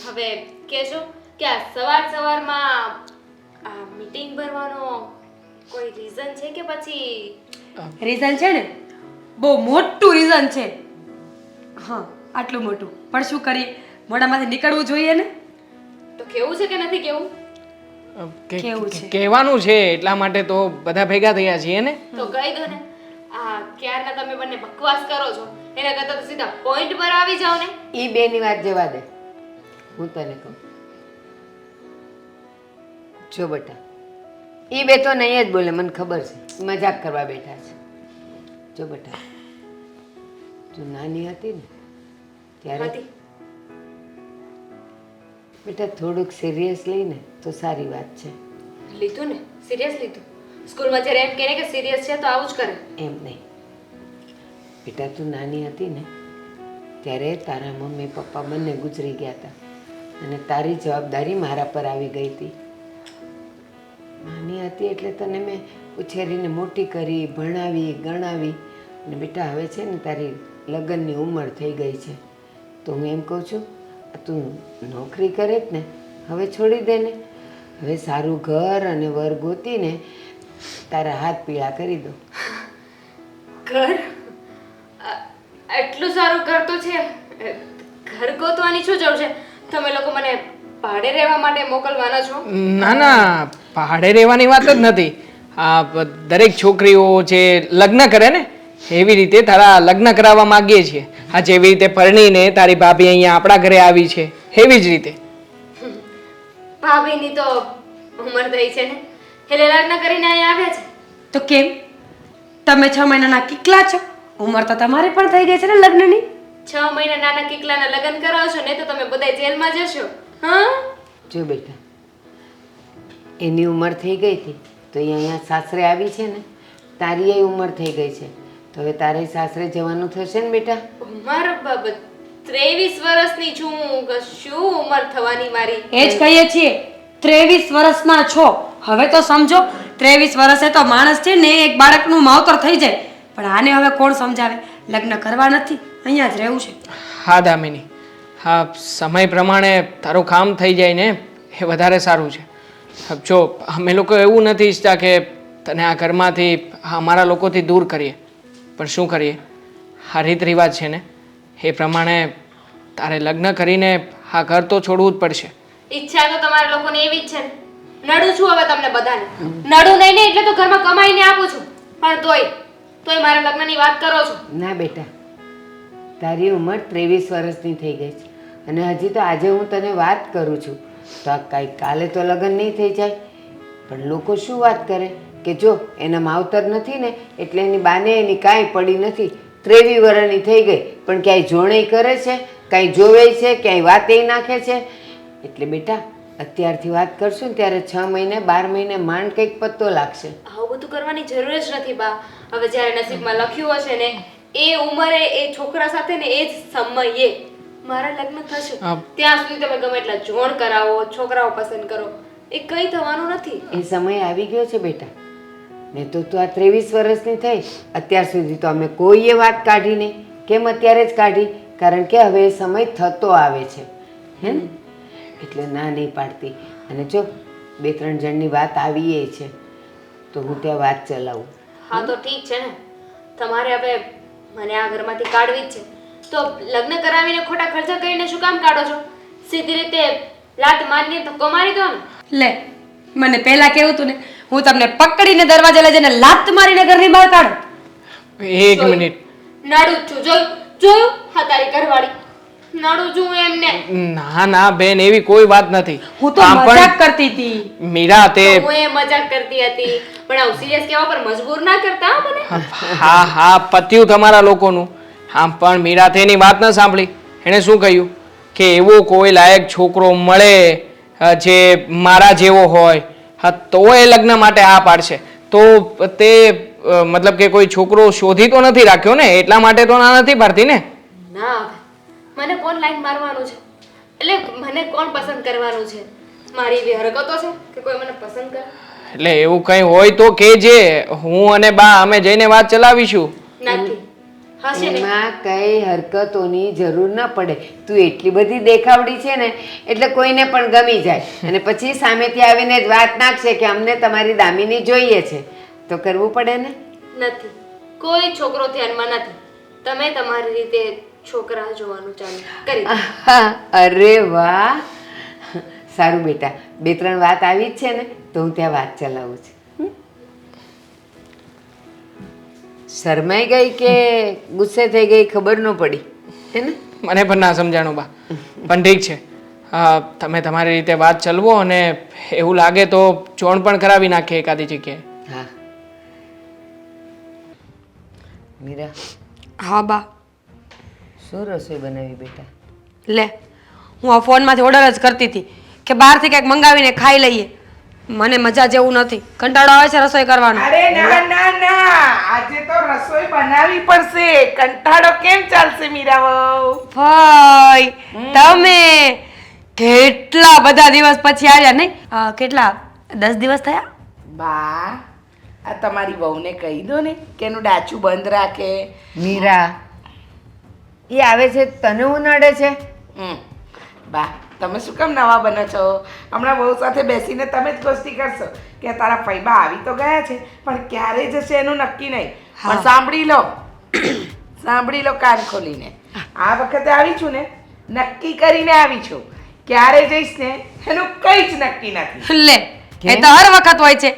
હવે કહેજો કે આ સવારમાં આ મીટિંગ ભરવાનો કોઈ રીઝન છે કે પછી રીઝન છે ને, બહુ મોટું રીઝન છે. હા, આટલું મોટું પણ શું કરીએ, મોઢામાંથી નીકળવું જોઈએ ને. તો કેવું છે કે નથી કેવું? કેવું છે? કહેવાનું છે એટલા માટે તો બધા ભેગા થયા છીએ ને. તો કહી દો ને. આ ક્યારના તમે બંને બકવાસ કરો છો, એના કરતાં તો સીધા પોઈન્ટ પર આવી જાઓ ને. એ બેની વાત જવા દે, હું તને કહું. જો બેટા, એ બે તો નહીં જ બોલે, મને ખબર છે, મજાક કરવા બેઠા છે. જો બેટા, તું નાની હતી ને ત્યારે હતી. બેટા થોડુંક સિરિયસ લઈને તો સારી વાત છે. લીધું ને, સિરિયસ લીધું. સ્કૂલમાં જ્યારે એમ કહે કે સિરિયસ છે તો આવું જ કરે. એમ નહીં બેટા, તું નાની હતી ને ત્યારે તારા મમ્મી પપ્પા બંને ગુજરી ગયા હતા અને તારી જવાબદારી મારા પર આવી ગઈ હતી. નાની હતી એટલે તને મેં ઉછેરીને મોટી કરી, ભણાવી, ગણાવી. અને બેટા હવે છે ને તારી લગ્નની ઉંમર થઈ ગઈ છે, તો હું એમ કહું છું તું નોકરી કરે જ ને, હવે છોડી દે ને. હવે સારું ઘર અને વર ગોતીને તારા હાથ પીળા કરી દો. ઘર? એટલું સારું ઘર તો છે. ઘર ગોતવાની શું જરૂર છે? તમે લોકો મને ભાડે રહેવા માટે મોકલવાના છો? ના ના, ભાડે રહેવાની વાત જ નથી. આ દરેક છોકરીઓ જે લગ્ન કરે ને એવી રીતે તારા લગ્ન કરાવવા માંગીએ છીએ. આ જેવી રીતે પરણીને તારી ભાભી અહીંયા આપણા ઘરે આવી છે એવી જ રીતે. ભાભીની તો ઉંમર થઈ છે ને, એટલે લગ્ન કરીને અહીંયા આવ્યા છે. તો કેમ, તમે 6 મહિનાના કિકલા છો, ઉંમર તો તમારી પણ થઈ ગઈ છે ને લગ્નની. 6 મહિના નાના કિકલાના લગ્ન કરાવશો ને તો તમે બધા જેલમાં જશો. હા, જો બેટા, એની ઉંમર થઈ ગઈ હતી તો એ અહીંયા સાસરે આવી છે ને, તારી એ ઉંમર થઈ ગઈ છે તો હવે તારે સાસરે જવાનું થશે ને બેટા. ઉંમર બાબત 23 વર્ષની છું. શું ઉંમર થવાની મારી? એ જ કહીએ છીએ, 23 વર્ષના છો. હવે તો સમજો, 23 વર્ષે તો માણસ છે ને એક બાળકનું માવતર થઈ જાય. પણ આને હવે કોણ સમજાવે? લગ્ન કરવા નથી, અહીંયા જ રહેવું છે. હા દામિની, હા સમય પ્રમાણે તારું કામ થઈ જાય ને એ વધારે સારું છે. જો અમે લોકો એવું નથી ઈચ્છતા કે તને આ ઘરમાંથી અમારા લોકોથી દૂર કરીએ, પણ શું કરીએ, આ રીત રિવાજ છે ને એ પ્રમાણે તારે લગ્ન કરીને આ ઘર તો છોડવું જ પડશે. ઈચ્છા તો તમારા લોકોની એવી જ છે ને. નડું છું હવે તમને બધાને. નડું નહીં ને એટલે તો ઘરમાં કમાઈને આપું છું, પણ તોય મારા લગ્નની વાત કરો છો. ના બેટા, તારી ઉંમર 23 વર્ષની થઈ ગઈ છે અને હજી તો આજે હું તને વાત કરું છું તો આ કાંઈ કાલે તો લગ્ન નહીં થઈ જાય. પણ લોકો શું વાત કરે કે જો એના માવતર નથી ને એટલે એની બાને એની કાંઈ પડી નથી, 23 વર્ષની થઈ ગઈ પણ ક્યાંય જોણેય કરે છે, કાંઈ જોવે છે, ક્યાંય વાતે નાખે છે. એટલે બેટા અત્યારથી વાત કરશું ને ત્યારે 6 મહિને 12 મહિને માંડ કંઈક પત્તો લાગશે. આવું બધું કરવાની જરૂર જ નથી બા. હવે જ્યારે નસીબમાં લખ્યું હશે ને એ ઉંમરે એ છોકરા સાથે ને એ જ સમયે મારા લગ્ન થશે. ત્યાં સુધી તમે ગમે એટલા જોણ કરાવો, છોકરાઓ પસંદ કરો, એ કંઈ થવાનું નથી. એ સમય આવી ગયો છે બેટા. ને તો તું આ 23 વર્ષની થઈ, અત્યાર સુધી તો અમે કોઈએ વાત કાઢી નહીં. કેમ અત્યારે જ કાઢી? કારણ કે હવે એ સમય થતો આવે છે, હે ને? એટલે ના નહીં પાડતી. અને જો 2-3 જણની વાત આવી છે તો હું ત્યાં વાત ચલાવું. હા તો ઠીક છે ને, તમારે હવે મને આ ઘરમાંથી કાઢવી જ છે તો લગ્ન કરાવીને ખોટા ખર્ચા કરીને શું કામ કાઢો છો? સીધી રીતે લાત મારીને ધક્કો મારી દો ને. લે, મને પહેલા કેવું તું ને, હું તમને પકડીને દરવાજે લઈ જઈને લાત મારીને ઘરની બહાર કાઢું. એક મિનિટ. નડું જ છું. જોયું હા તારી ઘરવાળી નડું છું એમને. ના ના બેન, એવી કોઈ વાત નથી. હું તો મજાક કરતી હતી. મીરા તે હું એ મજાક કરતી હતી પણ આવું સિરિયસ કહેવા પર મજબૂર ના કરતા હો મને. હા હા, પત્યું તમારા લોકોનું. આમ પણ મીરા તેની વાત ન સાંભળી. એણે શું કહ્યું કે એવો કોઈ લાયક છોકરો મળે જે મારા જેવો હોય હા તો એ લગ્ન માટે આ પાડશે. તો તે મતલબ કે કોઈ છોકરો શોધી તો નથી રાખ્યો ને, એટલા માટે તો ના નથી પાડતી ને. ના, મને કોણ લાઈન મારવાનું છે? એટલે મને કોણ પસંદ કરવાનું છે? મારી એવી હરકતો છે કે કોઈ મને પસંદ કરે? એટલે એવું કંઈ હોય તો કહેજે, હું અને બા અમે જઈને વાત ચલાવીશું. નથી. હશે ને એમાં કઈ હરકતોની જરૂર ન પડે. તું એટલી બધી દેખાવડી છે ને એટલે કોઈને પણ ગમી જાય અને પછી સામેથી આવીને જ વાત નાખશે કે અમને તમારી દામિની જોઈએ છે, તો કરવું પડે ને. નથી, કોઈ છોકરો ધ્યાનમાં નથી. તમે તમારી રીતે છોકરા જોવાનું ચાલુ કરી દો. આહા, અરે વાહ, સારું બેટા, 2-3 વાત આવી જ છે ને તો હું ત્યાં વાત ચલાવું છું. શરમાઈ ગઈ કે ગુસ્સે થઈ ગઈ ખબર ન પડી હે ને? મને પણ ના સમજાણું બા, પણ ઠીક છે. તમે તમારી રીતે વાત ચલવો અને એવું લાગે તો જોણ પણ કરાવી નાખીએ એકાદી જગ્યાએ. હા મીરા, હા બા. શું રસોઈ બનાવી બેટા? લે, હું આ ફોનમાંથી ઓર્ડર જ કરતી હતી કે બહારથી કંઈક મંગાવીને ખાઈ લઈએ. મને મજા જેવું નથી, કંટાળો આવે છે રસોઈ કરવાનો. અરે ના ના ના, આજે તો રસોઈ બનાવવી પડશે. કંટાળો કેમ ચાલશે મીરા વહુ? ભાઈ તમે કેટલા બધા દિવસ પછી આવ્યા નહીં? કેટલા 10 દિવસ થયા? બા, આ તમારી વહુને કહી દો ને કે એનું ડાચું બંધ રાખે. મીરા, એ આવે છે તને હું નડે છે? બા, તમે શું કામ નવા બનો છો? હમણાં વહુ સાથે બેસીને તમે જ ગોષ્ઠી કરશો કે તારા ફૈબા આવી તો ગયા છે પણ ક્યારે જશે એનું નક્કી નહીં. પણ સાંભળી લો, સાંભળી લો કાન ખોલીને. આ વખતે આવી છું ને, નક્કી કરીને આવી છું. ક્યારે જઈશ ને એનું કંઈ જ નક્કી નથી. લે, એ તો હર વખત હોય છે.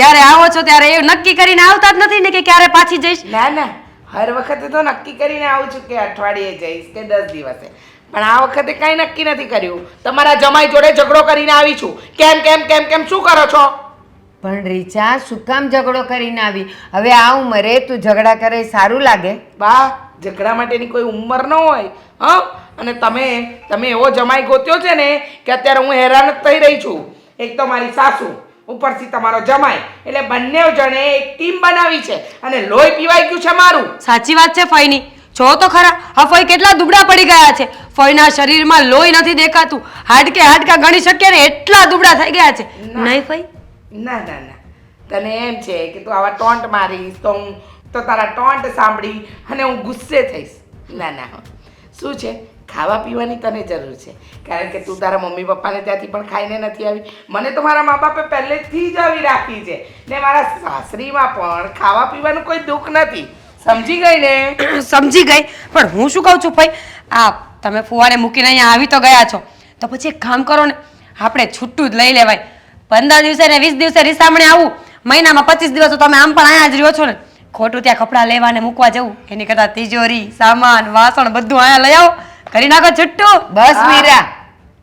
જ્યારે આવો છો ત્યારે એ નક્કી કરીને આવતા જ નથી ને કે ક્યારે પાછી જઈશ. ના ના, હર વખતે તો નક્કી કરીને આવું છું કે અઠવાડિયે જઈશ કે 10 દિવસે, પણ આ વખતે કાંઈ નક્કી નથી કર્યું. તમારા જમાઈ જોડે ઝઘડો કરીને આવી છું. કેમ કેમ કેમ કેમ શું કરો છો? પણ રીચા, શું કામ ઝઘડો કરીને આવી? હવે આ ઉંમરે તું ઝઘડા કરે એ સારું લાગે? બા, ઝઘડા માટેની કોઈ ઉંમર ન હોય. અને તમે એવો જમાઈ ગોત્યો છે ને કે અત્યારે હું હેરાન જ થઈ રહી છું. એક તો મારી સાસુ, ઉપરથી તમારો જમાઈ, એટલે બંને જણે એક ટીમ બનાવી છે અને લોહી પીવાઈ ગયું છે મારું. સાચી વાત છે ફઈની. જો તો ખરા, આ ફઈ કેટલા દુબળા પડી ગયા છે. ફઈના શરીરમાં લોહી નથી દેખાતું. હાડકા ગણી શકીએ ને એટલા દુબળા થઈ ગયા છે. નહીં ફઈ? ના ના ના, તને એમ છે કે તું આવા ટોન્ટ મારીશ તો હું તો તારા ટોન્ટ સાંભળી અને હું ગુસ્સે થઈશ. ના ના, શું છે, ખાવા પીવાની તને જરૂર છે કારણ કે તું તારા મમ્મી પપ્પાને ત્યાંથી પણ ખાઈને નથી આવી. મને તો મારા મા બાપે પહેલેથી જ આવી રાખી છે ને મારા સાસરીમાં પણ ખાવા પીવાનું કોઈ દુઃખ નથી. સમજી ગઈ ને? સમજી ગઈ, પણ હું શું કહું છું ભાઈ, આ તમે ફુવાને મૂકીને અહીંયા આવી તો ગયા છો, તો પછી એક કામ કરો ને, આપણે છૂટું જ લઈ લેવાય. 15 દિવસે ને 20 દિવસે રીસામણે આવું, મહિનામાં 25 દિવસ તો તમે આમ પણ અહીંયા જ રહ્યો છો ને. ખોટું ત્યાં કપડાં લેવા ને મૂકવા જવું, એની કરતાં તિજોરી, સામાન, વાસણ બધું અહીંયા લઈ આવો, કરી નાખો છૂટું. બસ મીરા,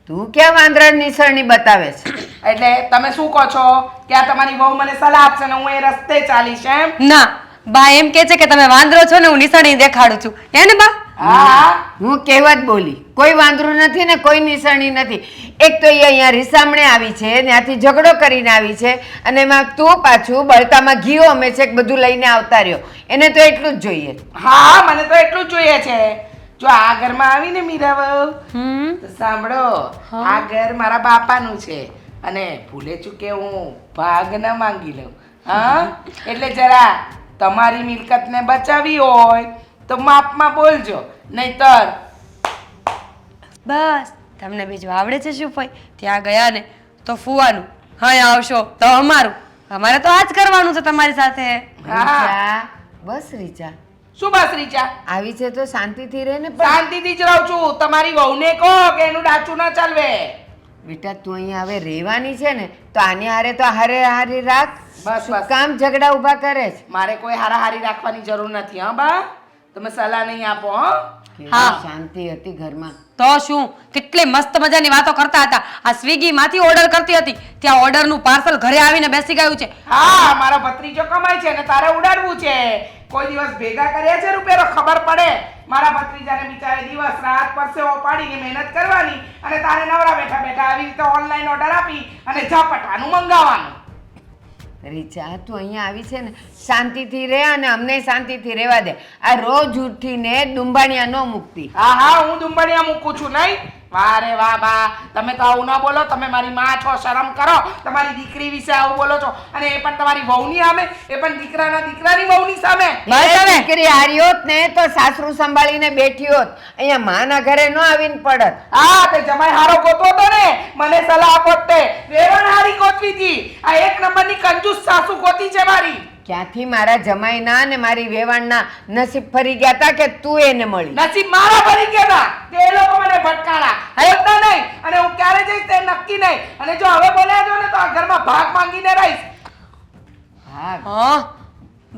તું ક્યાં વાંદરા નિસરણી બતાવે છે? એટલે તમે શું કહો છો કે આ તમારી વહુ મને સલાહ આપશે ને હું એ રસ્તે ચાલીશ એમ? ના, બા એમ કે છે કે તમે વાંદરો છો ને હું નિશાણી દેખાડું છું. હે ને બા? હા, હું કહેવત બોલી, કોઈ વાંદરું નથી ને કોઈ નિસરણી નથી. એક તો એ અહીંયા રીસામણે આવી છે, ત્યાંથી ઝઘડો કરીને આવી છે અને એમાં તું પાછું બળતામાં ઘીઓ અમે છે બધું લઈને આવતા રહ્યો. એને તો એટલું જ જોઈએ. હા, મને તો એટલું જ જોઈએ છે. જો આ ઘરમાં આવીને મીરા વહુ, તો સાંભળો, આ ઘર મારા બાપાનું છે અને ભૂલે ચૂકે હું ભાગ ન માંગી લઉં. હા, એટલે જરા તમારી મિલકતને બચાવી હોય તો માપમાં બોલજો, નહીતર બસ તમને બીજું આવડે છે શું ભાઈ? ત્યાં ગયા ને તો ફુવાનું, હા આવશો તો અમારું. અમારે તો આ જ કરવાનું છે તમારી સાથે. રીચા, બસ રીચા, શું બસ રીચા? આવી છે તો શાંતિથી રહે ને. પણ શાંતિથી જ રહું છું. તમારી વહુને કહો કે એનું ડાચું ન ચાલવે. બેટા, તું અહીંયા હવે રહેવાની છે ને તો આની હારે તો હારે હારી રાખ. બસ, શું બસ. કામ ઝઘડા ઊભા કરે છે? મારે કોઈ હારાહારી રાખવાની જરૂર નથી. હા બા, તમે સલાહ નહીં આપો. હા, હા. શાંતિ હતી ઘરમાં. તો શું, કેટલી મસ્ત મજાની વાતો કરતા હતા. આ સ્વિગી માંથી ઓર્ડર કરતી હતી, ત્યાં ઓર્ડર નું પાર્સલ ઘરે આવીને બેસી ગયું છે. હા, મારો ભત્રીજો કમાય છે અને તારે ઉડાડવું છે. કોઈ દિવસ ભેગા કર્યા છે રૂપિયા ખબર પડે. મારા ભત્રીજાને બિચારે દિવસ રાત પરસેવો પાડીને મહેનત કરવાની અને તારે નવરા બેઠા બેઠા આવી રીતે ઓનલાઈન ઓર્ડર આપી અને ઝપટાનું મંગાવવાનું. રીચા, તું અહીંયા આવી છે ને, શાંતિથી રહે અને અમને શાંતિથી રહેવા દે. આ રોજ ઉઠીને ડુંબાણિયા ન મૂકતી. હા હા, હું દુંબળિયા મૂકું છું નહીં? વાહ રે વાહ બા, તમે તો આવું ન બોલો. તમે મારી માં છો, શરમ કરો. તમારી દીકરી વિશે આવું બોલો છો, અને એ પણ તમારી વહુની સામે, એ પણ દીકરાની વહુની સામે. બસ હવે દીકરી હારી હોત ને તો સાસરું સંભાળીને બેઠી હોત, અહીંયા માના ઘરે ન આવીને પડત. હા, તે જમાઈ હારો ગોતવો તો ને, મને સલાહ આપોત તે. વેવણ હારી ગોતવી હતી. આ એક નંબરની કંજૂસ સાસુ ગોતી છે મારી. ક્યાંથી મારા જમાઈના ને મારી વેવાણના નસીબ ફરી ગયા તા કે તું એને મળી? નસીબ મારા ભરી ગયા હતા. તે લોકો મને ભટકાણા. હોતા નહીં, અને હું ક્યારે જઈશ તે નક્કી નહીં. અને જો હવે બોલ્યા જો ને તો આ ઘરમાં ભાગ માંગીને રહીશ. ભાગ? હા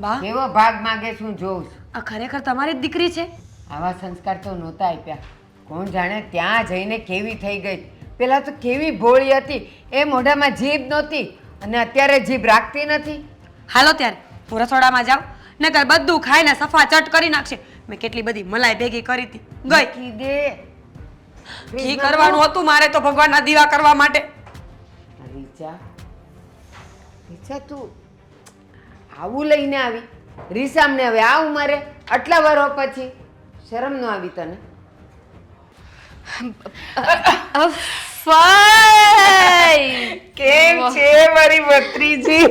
બા, કેવો ભાગ માંગે છું જોઉં છું. આ ખરેખર તમારી જ દીકરી છે? આવા સંસ્કાર તો નહોતા આપ્યા. કોણ જાણે ત્યાં જઈને કેવી થઈ ગઈ. પેલા તો કેવી ભોળી હતી, એ મોઢામાં જીભ નહોતી, અને અત્યારે જીભ રાખતી નથી. હાલો ત્યારે હું રસોડામાં જાઉં, નકર બધું ખાઈને સફા ચટ કરી નાખશે. મેં કેટલી બધી મલાઈ ભેગી કરી હતી, ગઈ. મૂકી દે. ઘી કરવાનું હતું મારે તો ભગવાનના દીવા કરવા માટે. રીચા, રીચા તું આવું લઈને આવી રીસામને? હવે આ ઉંમરે આટલા વર્ષો પછી શરમ ન આવી તને? કેમ છે મારી ભત્રીજી?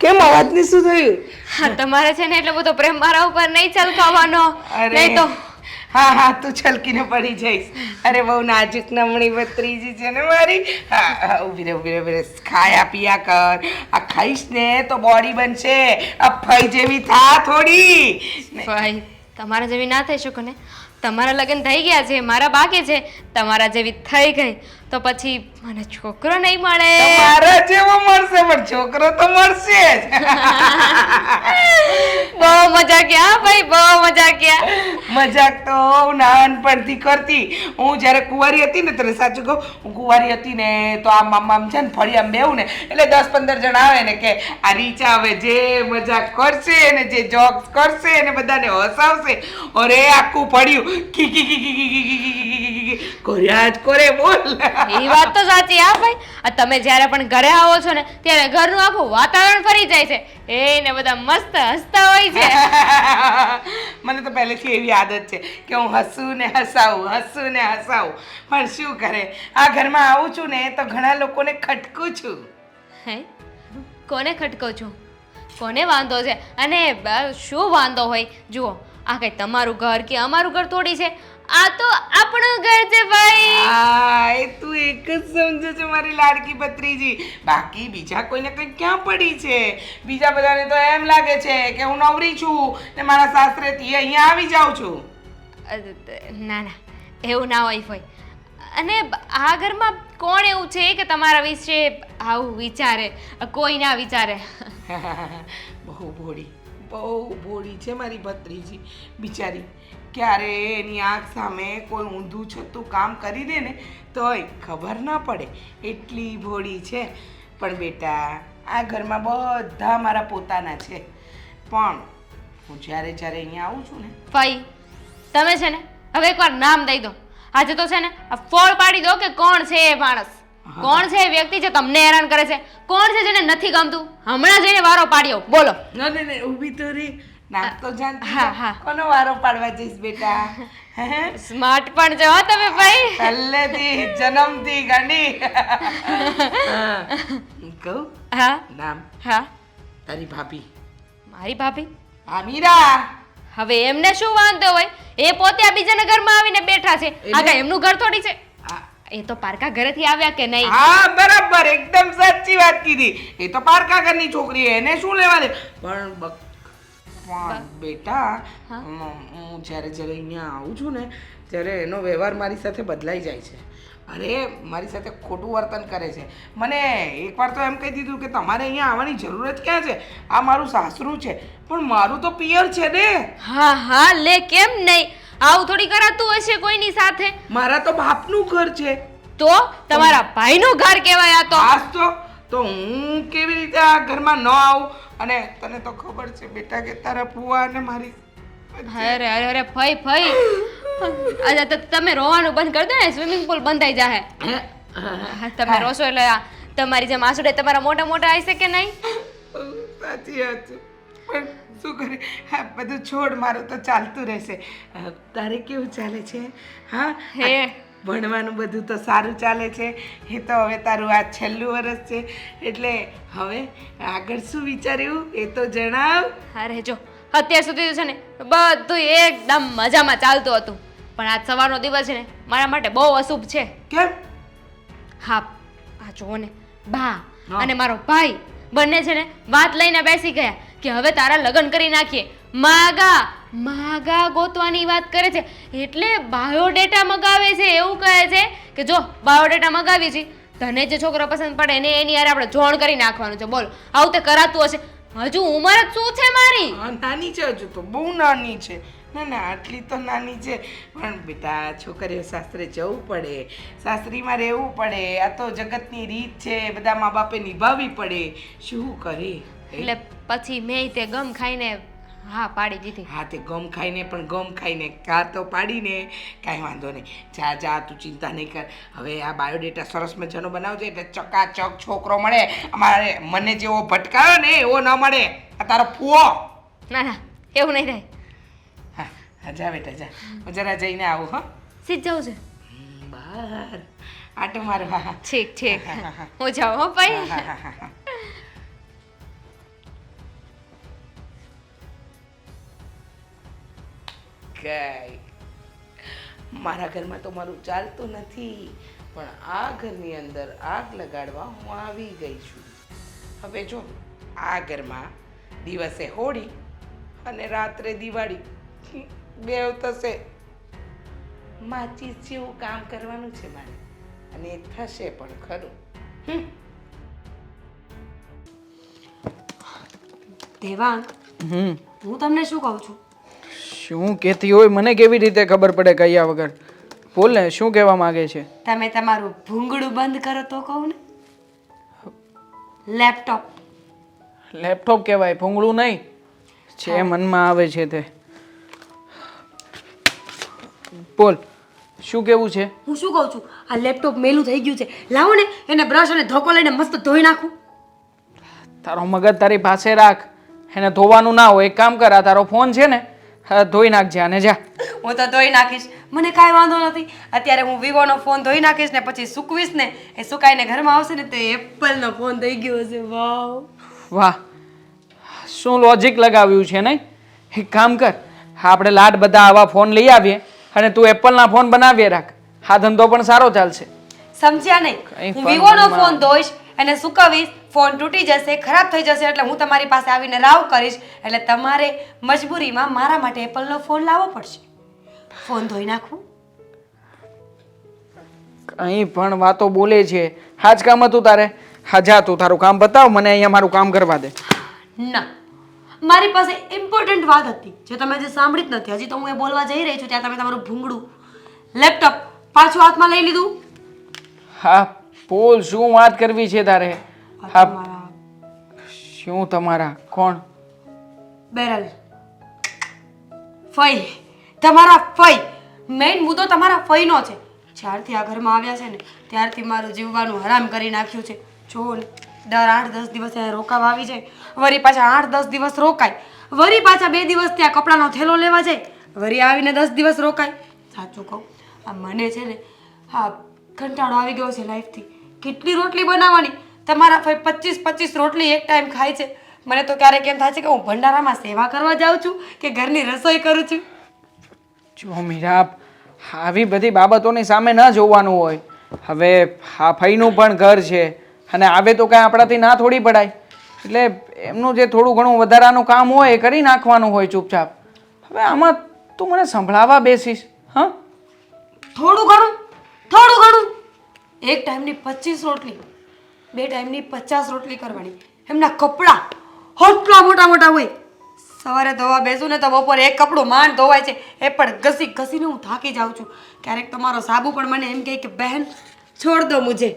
કેમ અવાજની શું થયું? હા, તમારે છે ને એટલો બધો પ્રેમ મારા ઉપર નહીં છલકાવાનો. નહીં તો હા હા, તું છલકીને પડી જઈશ. અરે બહુ નાજુક નમણી ભત્રીજી છે ને મારી. હા હા, ઊભી રહે ઊભી રહે ઊભી રહે. ખાયા પિયા કર. આ ખાઈશ ને તો બોડી બનશે. આ ફઈ જેવી થા થોડી. ભાઈ, તમારા જેવી ના થઈ શકો ને. તમારા લગ્ન થઈ ગયા છે, મારા બાકી છે. તમારા જેવી થઈ ગઈ તો પછી મને છોકરો નહીં મળે. મારા જેવો મળશે, પણ છોકરો તો મળશે જ. બહુ મજા ગયા ભાઈ, બહુ મજા ગયા. મજાક તો હું નાનપણથી કરતી. હું જ્યારે કુંવારી હતી ને, તને સાચું કહું, હું કુંવારી હતી ને તો આમ છે ને ફળિયામાં બેહું ને એટલે 10-15 જણ આવે ને કે આ રીચા હવે જે મજાક કરશે ને જે જોક્સ કરશે ને બધાને હસાવશે. અરે આખું ફળ્યું કી કી કી કી કી કી કી કી કી કી કર્યા જ કરે. બોલ. એ વાત તો સાચી. હા ભાઈ, આ તમે જ્યારે પણ ઘરે આવો છો ને ત્યારે ઘરનું આખું વાતાવરણ ફરી જાય છે. એને બધા મસ્ત હસતા હોય છે. મને તો પહેલેથી એવી આદત છે કે હું હસું ને હસાવું, હસું ને હસાવું. પણ શું કરે, આ ઘરમાં આવું છું ને તો ઘણા લોકોને ખટકું છું. હે? કોને ખટકો છો? કોને વાંધો છે? અને શું વાંધો હોય? જુઓ, આ કઈ તમારું ઘર કે અમારું ઘર થોડી છે. આ તો આપણું ઘર છે ભાઈ. હા, એ તું એક જ સમજે છે મારી લાડકી ભત્રીજી. બાકી બીજા કોઈને કંઈ ક્યાં પડી છે? બીજા બધાને તો એમ લાગે છે કે હું નવરી છું ને મારા સાસરેથી અહીંયા આવી જાઉં છું. ના ના, એવું ના હોય ભાઈ. અને આ ઘરમાં કોણ એવું છે કે તમારા વિશે આવું વિચારે? કોઈ ના વિચારે. બહુ ભોળી છે મારી ભત્રીજી બિચારી. ક્યારે એની આંખ સામે કોઈ ઊંધું છતું કામ કરી દે ને તોય ખબર ના પડે, એટલી ભોળી છે. પણ બેટા, આ ઘરમાં બધા મારા પોતાના છે. પણ હું જ્યારે અહીંયા આવું છું ને ભાઈ, તમે છે ને હવે એકવાર નામ દઈ દો. આજે તો છે ને આ ફોડ પાડી દો કે કોણ છે એ માણસ, કોણ છે એ વ્યક્તિ જે તમને હેરાન કરે છે, કોણ છે જેને નથી ગમતું. હમણાં જઈને વારો પાડ્યો. બોલો. ના ઊભી તો રે. નામ તો જાણતી હા, છે. હા. કોનો વારો પાડવા જઈશ બેટા? સ્માર્ટ પણ છો હો તમે ભાઈ. પહેલેથી જન્મથી ગાંડી. કહું હા નામ? હા. તારી ભાભી. મારી ભાભી? હા, મીરા. હવે એમને શું વાંધો હોય? એ પોતે આ બીજાના ઘરમાં આવીને બેઠા છે. આ કઈ એમનું ઘર થોડી છે? હા, એ તો પારકા ઘરેથી આવ્યા કે નહીં? હા, બરાબર, એકદમ સાચી વાત કીધી. એ તો પારકા ઘરની છોકરી, એને શું લેવા દે? પણ બેટા, હું જ્યારે અહીંયા આવું છું ને ત્યારે એનો વ્યવહાર મારી સાથે બદલાઈ જાય છે. અરે મારી સાથે ખોટું વર્તન કરે છે. મને એકવાર તો એમ કહી દીધું કે તમારે અહીંયા આવવાની જરૂરત ક્યાં છે? આ મારું સાસરું છે. પણ મારું તો પિયર છે ને. હા હા, લે કેમ નહીં? આવું થોડી કરાતું હશે કોઈની સાથે? મારા તો બાપનું ઘર છે. તો તમારા ભાઈનું ઘર કહેવાય આ તો. આજ તો હું કેવી રીતે આ ઘરમાં ન આવું? અને તને તો ખબર છે બેટા કે તારા ફુવા અને મારી અરે અરે અરે ફઈ ફઈ, અરે તમે રોવાનું બંધ કરી દો ને, સ્વિમિંગ પુલ બંધાઈ જાહે. તમે રોશો એટલે તમારી જેમ આંસુડે તમારા મોટા મોટા આવી શકે નહીં. સાચી વાત છે. પણ શું કરે હા બધું છોડ મારું તો ચાલતું રહેશે તારે કેવું ચાલે છે હા હે ભણવાનું બધું તો સારું ચાલે છે એ તો હવે તારું આ છેલ્લું વર્ષ છે એટલે હવે આગળ શું વિચાર્યું એ તો જણાવ અરે જો અત્યાર સુધી તો છે ને બધું એકદમ મજામાં ચાલતું હતું પણ આજ સવારનો દિવસ છે ને મારા માટે બહુ અશુભ છે કેમ હા આ જુઓ ને બા અને મારો ભાઈ બંને છે ને વાત લઈને બેસી ગયા કે હવે તારા લગ્ન કરી નાખીએ માગા ગોતવાની વાત કરે છે એટલે બાયોડેટા મગાવે છે એવું કહે છે કે જો બાયોડેટા મગાવી છે તને જે છોકરો પસંદ પડે ને એની યાર આપણે જોણ કરી નાખવાનું છે બોલ આવું તે કરાતું હશે હજુ ઉંમર જ શું છે મારી નાની છે હજુ તો બહુ નાની છે ના ના આટલી તો નાની છે પણ બેટા છોકરીઓ સાસરે જવું પડે સાસરીમાં રહેવું પડે આ તો જગતની રીત છે બધા મા બાપે નિભાવવી પડે શું કરે એટલે પછી મેં તે ગમ ખાઈને હા પાડી દીધી હા તે ગમ ખાઈને પણ ગમ ખાઈને કા તો પાડીને કાંઈ વાંધો નહીં જા જા તું ચિંતા નહીં કર હવે આ બાયોડેટા સરસ મજાનો બનાવજે એટલે ચકાચક છોકરો મળે અમારે મને જેવો ભટકાયો ને એવો ન મળે આ તારો ફૂવો ના ના એવું નહીં થાય હા હા જા બેટા જા હું જરા જઈને આવું હા સીધ જવું છે બહાર આટો મારો હા હા ઠીક ઠીક હું જાઉં હો ભાઈ હા હા હા હા કઈ મારા ઘરમાં તો મારું ચાલતું નથી પણ આ ઘરની અંદર આગ લગાડવા હું આવી ગઈ છું હવે જો આ ઘરમાં દિવસે હોળી અને રાત્રે દિવાળી બેવ થશે માચીસ જેવું કામ કરવાનું છે મારે અને એ થશે પણ ખરું દેવાંગ હું તમને શું કહું છું શું કહેતી હોય મને કેવી રીતે ખબર પડે કયા વગર બોલ ને શું કહેવા માંગે છે તમે તમારું ભૂંગળું બંધ કરો તો કહું ને લેપટોપ લેપટોપ કહેવાય ભૂંગળું નહીં જે મનમાં આવે છે તે બોલ શું કેવું છે હું શું કહું છું આ લેપટોપ મેલું થઈ ગયું છે લાવો ને એને બ્રશ અને ધોકો લઈને મસ્ત ધોઈ નાખું તારો મગજ તારી પાસે રાખ એને ધોવાનું ના હોય એક કામ કર આ તારો ફોન છે ને ધોઈ નાખજે આને જા હું તો ધોઈ નાખીશ મને કાંઈ વાંધો નથી અત્યારે હું વિવોનો ફોન ધોઈ નાખીશ ને પછી સૂકવીશ ને એ સુકાઈને ઘરમાં આવશે ને તો એપલનો ફોન થઈ ગયો હશે વાવ વાહ શું લોજિક લગાવ્યું છે નહીં એક કામ કર આપણે લાડ બધા આવા ફોન લઈ આવીએ અને તું એપલના ફોન બનાવીએ રાખ આ ધંધો પણ સારો ચાલશે સમજ્યા નહીં કંઈ હું ફોન વિવોનો ઘરમાં. ફોન ધોઈશ અને સુકવીશ ફોન તૂટી જશે ખરાબ થઈ જશે એટલે હું તમારી પાસે આવીને રાવ કરીશ એટલે તમારે મજબૂરીમાં મારા માટે એપલનો ફોન લાવવો પડશે ફોન ધોઈ નાખું કંઈ પણ વાતો બોલે છે આ જ કામ હતું તારે હા જા તું તારું કામ બતાવ મને અહીંયા મારું કામ કરવા દે ના મારી પાસે ઇમ્પોર્ટન્ટ વાત હતી જે તમે હજી સાંભળી જ નથી હજી તો હું એ બોલવા જઈ રહી છું ત્યાં તમે તમારું ભૂંગળું લેપટોપ પાછું હાથમાં લઈ લીધું હા બોલ શું વાત કરવી છે તારે હા શું તમારા કોણ બેરલ ફઈ તમારા ફઈ મેઇન મુદ્દો તમારા ફઈનો છે જ્યારથી આ ઘરમાં આવ્યા છે ને ત્યારથી મારું જીવવાનું હરામ કરી નાખ્યું છે જો ને દર 8-10 દિવસ અહીંયા રોકાવા આવી જાય વળી પાછા 8-10 દિવસ રોકાય વળી પાછા 2 દિવસ ત્યાં કપડાનો થેલો લેવા જાય વળી આવીને 10 દિવસ રોકાય સાચું કહું આ મને છે ને હા કંટાળો આવી ગયો છે લાઈફથી કેટલી રોટલી બનાવવાની તમારા ફઈ 25 રોટલી એક ટાઈમ ખાય છે મને તો ક્યારેક એમ થાય છે કે હું ભંડારામાં સેવા કરવા જાઉં છું કે ઘરની રસોઈ કરું છું જો મીરા આવી બધી બાબતોની સામે ન જોવાનું હોય હવે આ ફઈનું પણ ઘર છે અને આવે તો કાંઈ આપણાથી ના થોડી પડાય એટલે એમનું જે થોડું ઘણું વધારાનું કામ હોય એ કરી નાખવાનું હોય ચૂપચાપ હવે આમાં તું મને સંભળાવવા બેસીશ હા થોડું ઘણું એક ટાઈમની 25 રોટલી 2 ટાઈમની 50 રોટલી કરવાની એમના કપડાં હોટલા મોટા હોય સવારે ધોવા બેસું ને તો બપોરે એક કપડું માંડ ધોવાય છે એ પણ ઘસીને હું થાકી જાઉં છું ક્યારેક તો મારો સાબુ પણ મને એમ કહે કે બહેન છોડ દો મુझे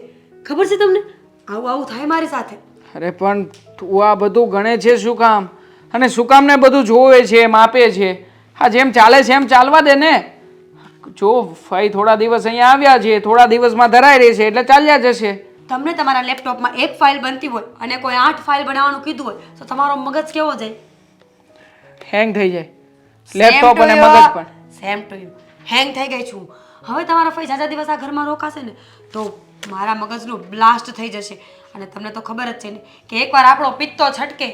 ખબર છે તમને આવું થાય મારી સાથે અરે પણ તું આ બધું ગણે છે શું કામ અને શું કામ ને બધું જોવે છે માપે છે હા જેમ ચાલે છે એમ ચાલવા દે ને જો ફઈ થોડા દિવસ અહીંયા આવ્યા છે થોડા દિવસમાં ધરાઈ રહેશે એટલે ચાલ્યા જશે તમને તમારા લેપટોપમાં એક ફાઇલ બનતી હોય અને કોઈ 8 ફાઇલ બનાવવાનું કીધું હોય તો તમારો મગજ કેવો જાય હેંગ થઈ જાય લેપટોપ અને મગજ પણ. Same to you. હેંગ થઈ ગઈ છું. હવે તમારા ફઈ જાજા દિવસ આ ઘરમાં રોકાશે ને તો મારા મગજનું બ્લાસ્ટ થઈ જશે. અને તમને તો ખબર જ છે ને કે એકવાર આપણો પિત્તો છટકે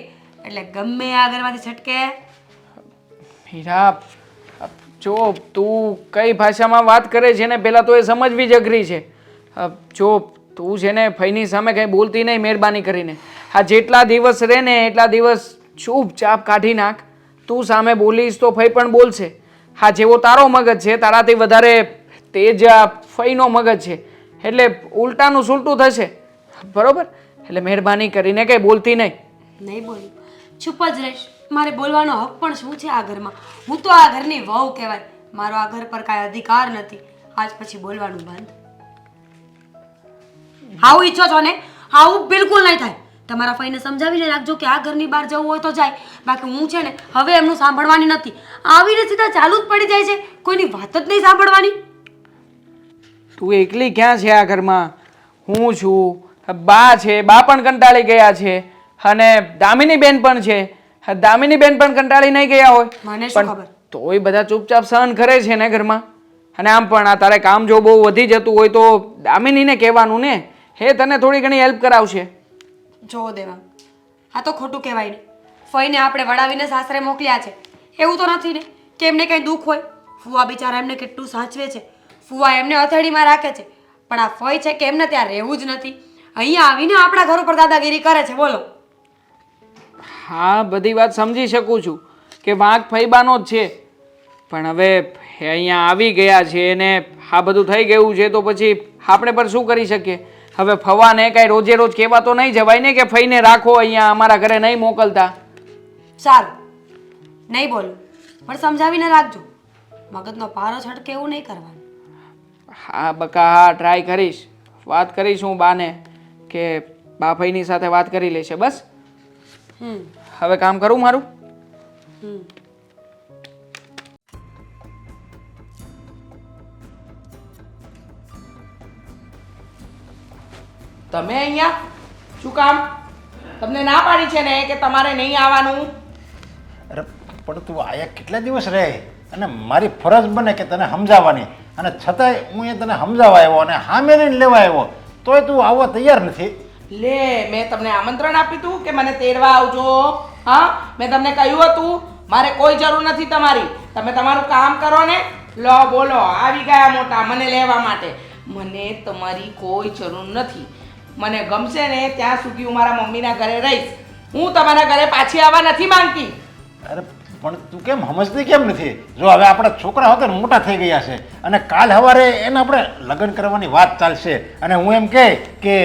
એટલે ગમે આ ઘરમાંથી છટકે. મીરા, જો તું કઈ ભાષામાં વાત કરે છે ને પહેલાં તો એ સમજવી જ અઘરી છે. જો તું છે ને ફઈની સામે કંઈ બોલતી નહીં મહેરબાની કરીને. હા, જેટલા દિવસ રહે ને એટલા દિવસ ચૂપચાપ કાઢી નાખ. તું સામે બોલીશ તો ફઈ પણ બોલશે. હા, જેવો તારો મગજ છે તારાથી વધારે તેજ આ ફઈનો મગજ છે એટલે ઉલટાનું સુલટું થશે. બરોબર? એટલે મહેરબાની કરીને કંઈ બોલતી નહીં. નહીં બોલું, ચૂપ જ રહીશ. મારે બોલવાનો હક પણ શું છે આ ઘરમાં? હું તો આ ઘરની વહુ કહેવાય. મારો આ ઘર પર કાંઈ અધિકાર નથી. આજ પછી બોલવાનું બંધ. આવું ઈચ્છો છો ને? આવું બિલકુલ નહીં થાય. તમારા ફઈને સમજાવીને રાખજો કે આ ઘરની બહાર જવું હોય તો જાય. બાકી હું છે ને હવે એમનું સાંભળવાની નથી. આવીને સીધા ચાલુ જ પડી જાય છે. કોઈની વાત જ નહીં સાંભળવાની. તું એકલી ક્યાં છે આ ઘરમાં? હું છું, બા છે, બા પણ કંટાળી ગયા છે અને દામિની બેન પણ છે. દામિની બેન પણ કંટાળી નહીં ગયા હોય મને શું પણ ખબર? તોય બધા ચૂપચાપ સહન કરે છે ને ઘરમાં. અને આમ પણ આ તારે કામ જો બહુ વધી જતું હોય તો દામિનીને કહેવાનું ને, હે તને થોડી ઘણી હેલ્પ કરાવશે. જો દેવાંગ, આ તો ખોટું કહેવાય ને. ફઈને આપણે વડાવીને સાસરે મોકલ્યા છે એવું તો નથી ને કે એમને કંઈ દુઃખ હોય. ફુવા બિચારા એમને કેટલું સાચવે છે. ફુવા એમને હથેળીમાં રાખે છે. પણ આ ફઈ છે કે એમને ત્યાં રહેવું જ નથી. અહીંયા આવીને આપણા ઘર ઉપર દાદાગીરી કરે છે. બોલો. હા, બધી વાત સમજી શકું છું કે વાંક ફઈબાનો જ છે પણ હવે એ અહીંયા આવી ગયા છે ને આ બધું થઈ ગયું છે તો પછી આપણે પણ શું કરી શકીએ? હવે ફવાને કાંઈ રોજે રોજ કહેવા તો નહીં જવાય ને કે ફઈને રાખો અહીંયા અમારા ઘરે નહીં મોકલતા. સારું, નહીં બોલું પણ સમજાવીને રાખજો. મગજનો પારો છટકે એવું નહીં કરવાનું. હા બકા, હા ટ્રાય કરીશ. વાત કરીશ હું બાને કે બા ફઈની સાથે વાત કરી લેશે. બસ હવે કામ કરું મારું. તમે અહીંયા શું કામ? તમને ના પાડી છે ને કે તમારે નહીં આવવાનું? અરે પણ તું આયા કેટલા દિવસ રહે અને મારી ફરજ બને કે તને સમજાવવાની, અને છતાંય હું એ તને સમજાવવા આવ્યો અને સામે લઈને લેવા આવ્યો તોય તું આવવા તૈયાર નથી. લે, મેં તમને આમંત્રણ આપ્યું હતું કે મને તેડવા આવજો? હા, મેં તમને કહ્યું હતું મારે કોઈ જરૂર નથી તમારી. તમે તમારું કામ કરો ને. લો બોલો, આવી ગયા મોટા મને લેવા માટે. મને તમારી કોઈ જરૂર નથી. મને ગમશે ને ત્યાં સુધી હું મારા મમ્મીના ઘરે રહીશ. હું તમારા ઘરે પાછી આવવા નથી માંગતી. અરે પણ તું કેમ સમજતી કેમ નથી? જો હવે આપણા છોકરા હતા ને મોટા થઈ ગયા છે અને કાલ સવારે એને આપણે લગ્ન કરવાની વાત ચાલશે અને હું એમ કહે કે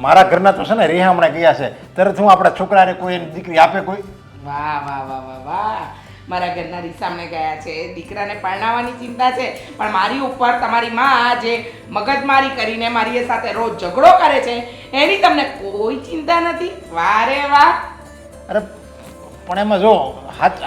મારા ઘરના તો છે ને રેહામણા ગયા છે તરત હું આપણા છોકરાને કોઈ એની દીકરી આપે કોઈ? વાહ વાહ વાહ વાહ વાહ, મારા ઘરના રીસામણે ગયા છે. દીકરાને પરણાવવાની ચિંતા છે પણ મારી ઉપર તમારી માં જે મગજમારી કરીને મારી સાથે રોજ ઝઘડો કરે છે એની તમને કોઈ ચિંતા નથી. વાહ રે વાહ. અરે પણ એમાં જો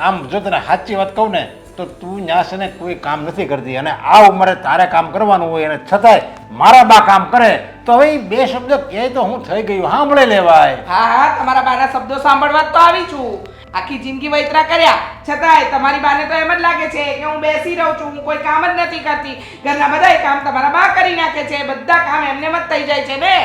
આમ જો તને સાચી વાત કહું ને તો તું ત્યાં છે ને કોઈ કામ નથી કરતી અને આ ઉંમરે તારે કામ કરવાનું હોય અને છતાંય મારા બા કામ કરે તો હવે ઈ બે શબ્દ કહે તો હું થઈ ગયું સાંભળે લેવાય. હા હા, તમારા બાના શબ્દો સાંભળવા જ તો આવી છું. આખી જિંદગી વૈતરા કર્યા છતાંય તમારી બાને તો એમ જ લાગે છે કે હું બેસી રહું છું, હું કોઈ કામ જ નથી કરતી. ઘરના બધાય કામ તમારા બા કરી નાખે છે. બધા કામ એમને જ થઈ જાય છે ને.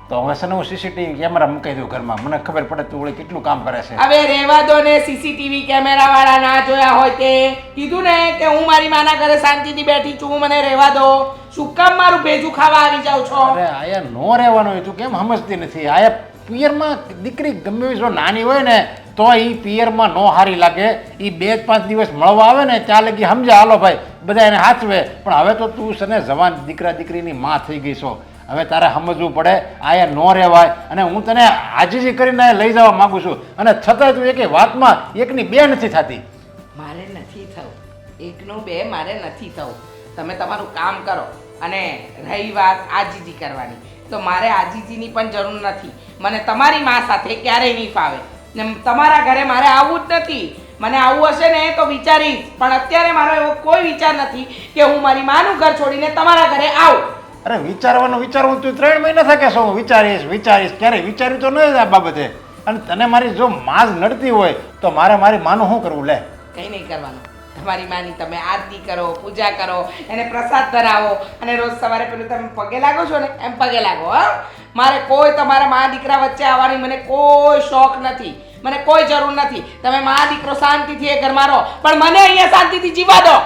તો હવે છે ને હું સીસીટીવી કેમેરા મૂકી દઉં ઘરમાં, મને ખબર પડે તું ઓળી કેટલું કામ કરે છે. હવે રહેવા દો ને. સીસીટીવી કેમેરા વાળા ના જોયા હોય તે કીધું ને કે હું મારી માના ઘરે શાંતિથી બેઠી છું, મને રહેવા દો. શું કામ મારું ભેજું ખાવા આવી જાવ છો? અરે આયા નો રહેવાનું હોય તું કેમ સમજતી નથી? આયા પિયરમાં દીકરી ગમે એવી જો નાની હોય ને તો એ પિયરમાં નો હારી લાગે. એ 2-5 દિવસ મળવા આવે ને ત્યાં લગી સમજે હાલો ભાઈ બધા એને હાચવે. પણ હવે તો તું છે ને જવાન દીકરા દીકરીની માં થઈ ગઈ છો. હવે તારે સમજવું પડે આયા નો રહેવાય. અને હું તને આજીજી કરીને લઈ જવા માંગુ છું અને છતાંય તું એકે વાતમાં એકની બે નથી થતી. મારે નથી થવું એકનું બે, મારે નથી થવું. તમે તમારું કામ કરો. અને રહી વાત આજીજી કરવાની તો મારે આજીજીની પણ જરૂર નથી. મને તમારી માં સાથે ક્યારેય નહીં ફાવે ને તમારા ઘરે મારે આવવું જ નથી. મને આવવું હશે ને તો વિચારીશ પણ અત્યારે મારો એવો કોઈ વિચાર નથી કે હું મારી માનું ઘર છોડીને તમારા ઘરે આવું. અરે વિચારવું તું 3 મહિના થાય કે હું વિચારીશ ક્યારેય વિચાર્યું તો નહીં આ બાબતે. અને તને મારી જો માં જ નડતી હોય તો મારે મારી માનું શું કરવું? લે કંઈ નહીં કરવાનું. તમારી માની તમે આરતી કરો, પૂજા કરો, એને પ્રસાદ ધરાવો અને રોજ સવારે પેલું તમે પગે લાગો છો ને એમ પગે લાગો. હા, મારે કોઈ તમારા મા દીકરા વચ્ચે આવવાની મને કોઈ શોખ નથી, મને કોઈ જરૂર નથી. તમે મા દીકરો શાંતિથી એ ઘરમાં રહો, પણ મને અહીંયા શાંતિથી જીવા દો.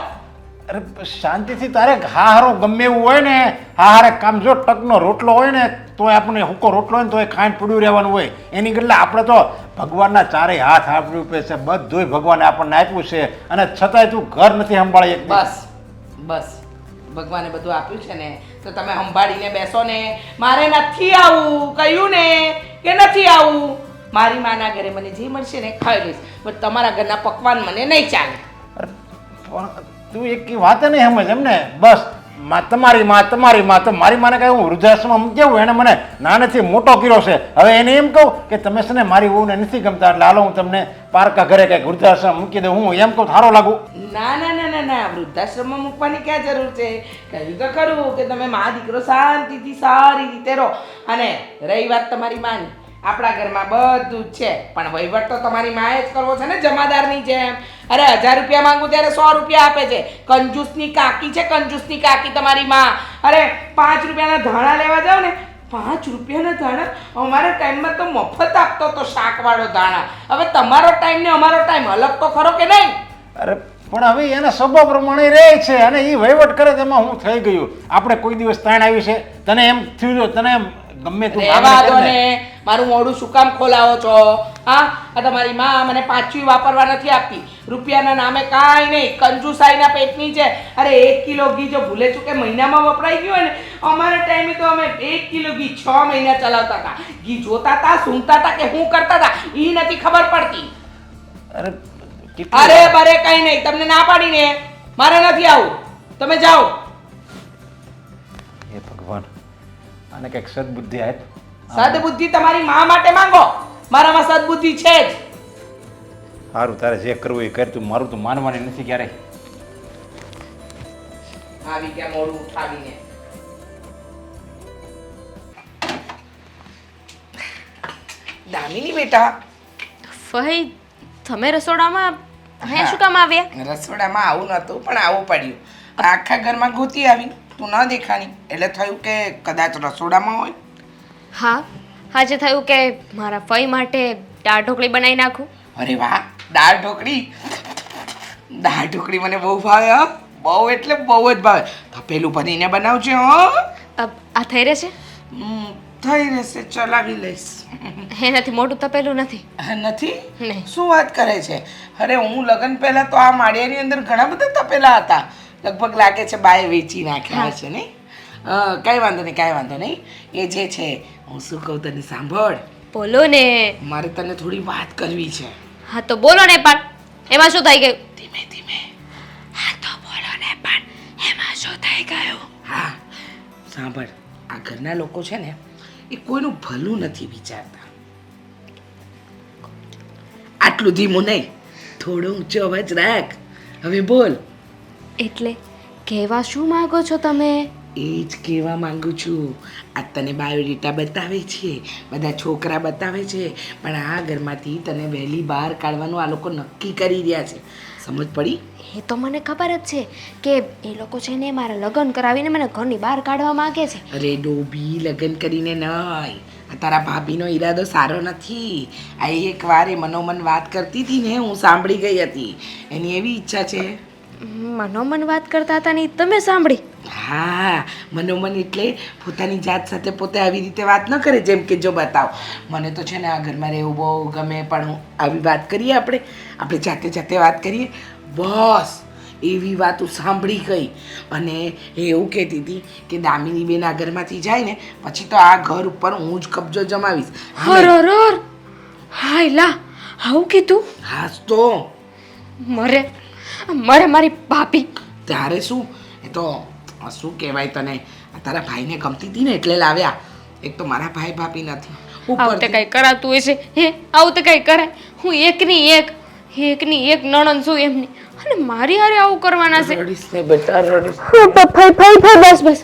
અરે શાંતિથી તારે હારો ગમે એવું હોય ને, હારે કામ જો ટકનો રોટલો હોય ને તોય આપણે હુકો રોટલો હોય ને તોય ખાઈને પડ્યું રહેવાનું હોય. એની કરતાં આપણે તો ભગવાનના ચારેય હાથ આપણી ઉપર છે, બધુંય ભગવાને આપણને આપ્યું છે, અને છતાંય તું ઘર નથી સંભાળી એક. બસ બસ, ભગવાને બધું આપ્યું છે ને તો તમે સંભાળીને બેસો ને. મારે નથી આવું કહ્યું ને કે નથી આવું. મારી માના ઘરે મને જે મળશે ને ખાઈ લઈશ, પણ તમારા ઘરના પકવાન મને નહીં ચાલે. અરે પણ તું એક વાત નહીં સમજ એમ ને. બસ તમારી માં તો મારી માને કહે હું વૃદ્ધાશ્રમમાં મૂકી આવું, એને મને નાનેથી મોટો કર્યો છે. હવે એને એમ કહું કે તમે છે ને મારી વહુને નથી ગમતા એટલે હાલો હું તમને પારકા ઘરે કંઈક વૃદ્ધાશ્રમ મૂકી દઉં, હું એમ કહું સારો લાગુ? ના ના ના ના ના, વૃદ્ધાશ્રમમાં મૂકવાની ક્યાં જરૂર છે? કહ્યું તો ખરું કે તમે મા દીકરો શાંતિથી સારી રીતે રહો. અને રહી વાત તમારી માની, આપણા ઘરમાં બધું જ છે, પણ વહીવટ તો તમારી માએ જ કરવો છે ને, જમાદારની જેમ. અરે 1000 રૂપિયા માંગુ ત્યારે 100 રૂપિયા આપે છે. કંજૂસની કાકી છે, કંજૂસની કાકી તમારી માં. અરે 5 રૂપિયાના ધાણા લેવા જાવ ને, 5 રૂપિયાના ધાણા અમારા ટાઈમમાં તો મફત આપતો તો, શાકવાળો ધાણા. હવે તમારો ટાઈમ ને અમારો ટાઈમ અલગ તો ખરો કે નહીં? અરે પણ હવે એના સ્વભાવ પ્રમાણે રહે છે અને એ વહીવટ કરે તેમાં હું થઈ ગયું. આપણે કોઈ દિવસ તાણ આવી છે? તને એમ થયું, તને એમ ગમે તું રહેવા દો ને, મારું મોઢું શું કામ ખોલાવો છો? હા, આ તમારી માં મને પાછું વાપરવા નથી આપતી. રૂપિયાના નામે કાંઈ નહીં, કંજુસાઈના પેટની છે. અરે 1 કિલો ઘી જો ભૂલે ચૂકે મહિનામાં વપરાઈ ગયું હોય ને, અમારા ટાઈમે તો અમે 1 કિલો ઘી 6 મહિના ચલાવતા હતા. ઘી જોતા હતા, સૂંઘતા હતા કે શું કરતા હતા એ નથી ખબર પડતી. અરે અરે બરે કઈ નહીં, તમને ના પાડીને મારે નથી આવું, તમે જાઓ. હે ભગવાન, આને કંઈક સદબુદ્ધિ આપ. સદબુદ્ધિ તમારી મા માટે માંગો, મારામાં સદબુદ્ધિ છે જ. સારું, તારે જે કરવું એ કર, તું મારું તો માનવાની નથી ક્યારેય. આવી ગયા મોડું ઉઠાવીને. દામિની બેટા, ફઈ તમે રસોડામાં અહીંયા શું કામ આવ્યા? રસોડામાં આવું નતું પણ આવું પડ્યું. આખા ઘરમાં ગોતી આવી, તું ન દેખાણી એટલે થયું કે કદાચ રસોડામાં હોય. હા, આજે થયું કે મારા ફઈ માટે દાળ ઢોકળી બનાવી નાખું. અરે વાહ, દાળ ઢોકળી. દાળ ઢોકળી મને બહુ ભાવે હો, બહુ એટલે બહુ જ ભાવે. તપેલું ભરીને બનાવજો હો. આ થઈ રહેશે? થઈ રહેશે, ચલાવી લઈશ. એનાથી મોટું તપેલું નથી. નથી? નહીં. શું વાત કરે છે? અરે હું લગ્ન પહેલા તો આ માળિયાની અંદર ઘણા બધા તપેલા હતા. લગભગ લાગે છે બાએ વેચી નાખ્યા હશે નહીં? કાંઈ વાંધો નહીં, કાંઈ વાંધો નહીં. એ જે છે, હું શું કહું તને સાંભળ. બોલો ને. મારે તને થોડી વાત કરવી છે. હા તો બોલો ને, પણ એમાં શું થઈ ગયું? ધીમે ધીમે. હા તો બોલો ને, પણ એમાં શું થઈ ગયું? હા સાંભળ, આ ઘરના લોકો છે ને એ કોઈનું ભલું નથી વિચારતા. આટલું ધીમું નહીં, થોડો ઊંચો અવાજ રાખ. હવે બોલ. એટલે કહેવા શું માંગો છો તમે? એ જ કહેવા માંગુ છું. આ તને બાયોડેટા બતાવે છે, બધા છોકરા બતાવે છે, પણ આ ઘરમાંથી તને વહેલી બહાર કાઢવાનું આ લોકો નક્કી કરી રહ્યા છે. સમજ પડી? એ તો મને ખબર જ છે કે એ લોકો છે ને મારા લગ્ન કરાવીને મને ઘરની બહાર કાઢવા માંગે છે. અરે ડોબી, લગ્ન કરીને નહીં. આ તારા ભાભીનો ઈરાદો સારો નથી. આ એક વાર એ મનોમન વાત કરતી હતી ને, હું સાંભળી ગઈ હતી. એની એવી ઈચ્છા છે. મનોમન વાત કરતા હતા ને તમે સાંભળી? હા, મનોમન એટલે પોતાની જાત સાથે પોતે આવી રીતે વાત ન કરે, જેમ કે જો બતાવ મને તો છે ને આ ઘરમાં રહેવું બહુ ગમે, પણ હું આવી વાત કરીએ, આપણે જાતે જાતે વાત કરીએ. બસ એવી વાત હું સાંભળી ગઈ. અને એ એવું કહેતી હતી કે દામિની બેન આ ઘરમાંથી જાય ને પછી તો આ ઘર ઉપર હું જ કબજો જમાવીશ. હર હાય લા, આવું કીધું? હાસ તો મરે મારી ભાભી. ત્યારે શું, એ તો શું કહેવાય તને, તારા ભાઈને ગમતી હતી ને એટલે લાવ્યા. એક તો મારા ભાઈ ભાભી નથી, આવું તે કઈ કરાતું હશે? હે, આવું તે કઈ કરાય? હું એકની એક નણંદ છું એમની, અને મારી હારે આવું કરવાના છે? રડીશ ને બેટા, રડીશ. બસ બસ.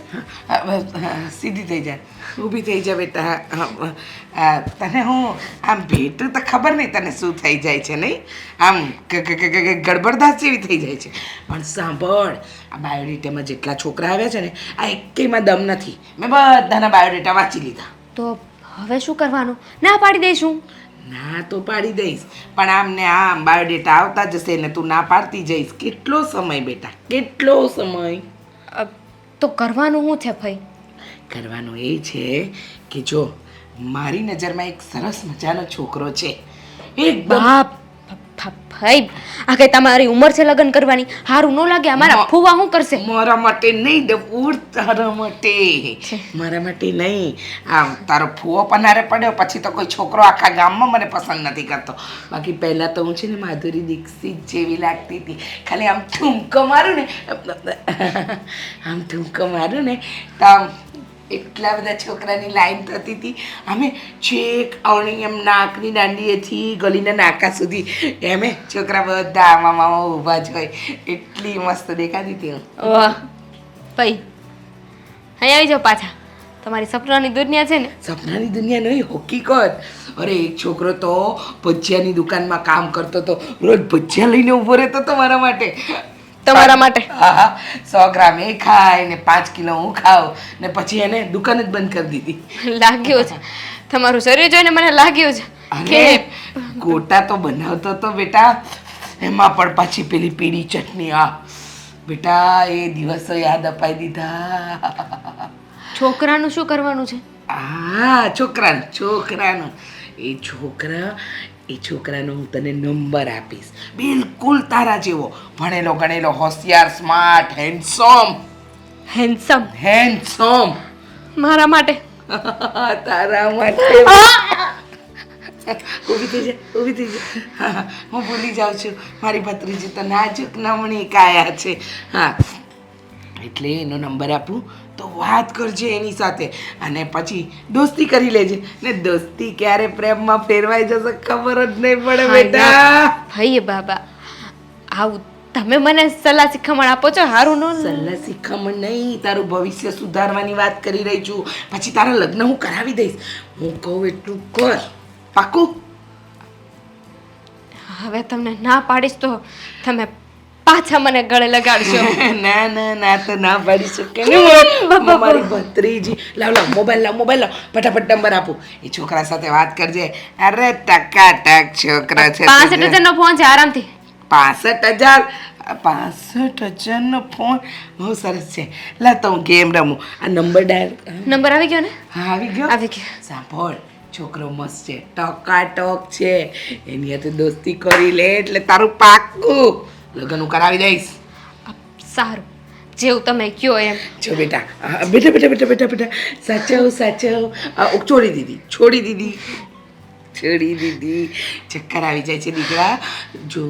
સીધી થઈ જા, ઊભી થઈ જા બેટા. તને હું આમ ભેટું તો ખબર નહીં તને શું થઈ જાય છે નહીં, આમ ગડબડદાસ જેવી થઈ જાય છે. પણ સાંભળ, આ બાયોડેટામાં જેટલા છોકરા આવ્યા છે ને, આ એકેયમાં દમ નથી. મેં બધાના બાયોડેટા વાંચી લીધા. તો હવે શું કરવાનું? ના પાડી દઈશું. ના તો પાડી દઈશ, પણ આમ ને આમ બાયોડેટા આવતા જશે ને તું ના પાડતી જઈશ. કેટલો સમય બેટા, કેટલો સમય. તો કરવાનું શું છે ભાઈ? કરવાનું એ છે કે જો મારી નજરમાં એક સરસ મજાનો છોકરો છે, એકદમ બાપ ભાઈ, આ કઈ તમારી ઉંમર છે લગ્ન કરવાની? હારું ન લાગે? અમારા ફુવા શું કરશે? મારા માટે નહીં ડફૂર, તારા માટે, મારા માટે નહીં. આમ તારો ફૂવો પનારે પડ્યો પછી તો કોઈ છોકરો આખા ગામમાં મને પસંદ નથી કરતો. બાકી પહેલાં તો હું છે ને માધુરી દીક્ષિત જેવી લાગતી હતી. ખાલી આમ ઠુમકો મારું ને, આમ ઠુમકો મારું ને તો આમ એટલા બધા છોકરાની લાઈન થતી હતી. અમે છેક અવણી એમ નાકની દાંડીએથી ગલીના નાકા સુધી એમે છોકરા બધા આમાં ઊભા જ હોય. એટલી મસ્ત દેખાતી હતી હું. વાહ ભાઈ, અહીં આવી જાઓ પાછા. તમારી સપનાની દુનિયા છે ને? સપનાની દુનિયા નહીં, હકીકત. અરે એક છોકરો તો ભજીયાની દુકાનમાં કામ કરતો હતો, રોજ ભજીયા લઈને ઊભો રહેતો હતો મારા માટે. તમારા માટે? હા, 100 ગ્રામ એ ખાય ને 5 કિલો હું ખાઉં ને પછી એને દુકાન જ બંધ કરી દીધી. લાગ્યું છે તમારું શરીર જોઈને, મને લાગ્યું છે કે અરે ગોટા તો બનાવતો હતો બેટા, એમાં પણ પાછી પેલી પીળી ચટણી. આ બેટા એ દિવસો યાદ અપાઈ દીધા. છોકરાનું શું કરવાનું છે? હા, છોકરાનું એ છોકરાનો હું તને નંબર આપીશ, બિલકુલ તારા જેવો, ભણેલો ગણેલો, હોશિયાર, સ્માર્ટ, હેન્ડસમ? હેન્ડસમ. મારા માટે? તારા માટે. ઊભી થઈ જા. હું ભૂલી જાઉં છું, મારી ભત્રીજી તો નાજુક નમણી કાયા છે. હા, એટલે એનો નંબર આપું તો વાત કરજે એની સાથે અને પછી દોસ્તી કરી લેજે. ને દોસ્તી ક્યારે પ્રેમમાં ફેરવાઈ જશે ખબર જ નહીં પડે બેટા. ભાઈ બાબા, આવું તમે મને સલાહ શિખામણ આપો છો? હારું ન સલાહ શીખામણ નહીં, તારું ભવિષ્ય સુધારવાની વાત કરી રહી છું. પછી તારા લગ્ન હું કરાવી દઈશ. હું કહું એટલું કર, પાકું? હવે તમને ના પાડીશ તો તમે પાછા મને ગળે લગાડશો. ના તો ના પાડી શકે ને મારી ભત્રીજી. લાવ મોબાઈલ લાવ, ફટાફટ નંબર આપું. એ છોકરા સાથે વાત કરજે. અરે ટકાટક છોકરા છે. 65,000 નો ફોન છે, આરામથી. 65,000 નો ફોન બહુ સરસ છે. લા તો હું ગેમ રમું. આ નંબર ડાયલ. નંબર આવી ગયો ને? હા, આવી ગયો. સાંભળ, છોકરો મસ્ત છે, ટકાટક છે. એની સાથે દોસ્તી કરી લે એટલે તારું પાક્કું લગ્ન હું કરાવી દઈશ. સારું, જેવું તમે કયો એમ. જો બેટા, બેટા સાચવ. છોડી દીધી. ચક્કર આવી જાય છે દીકરા. જો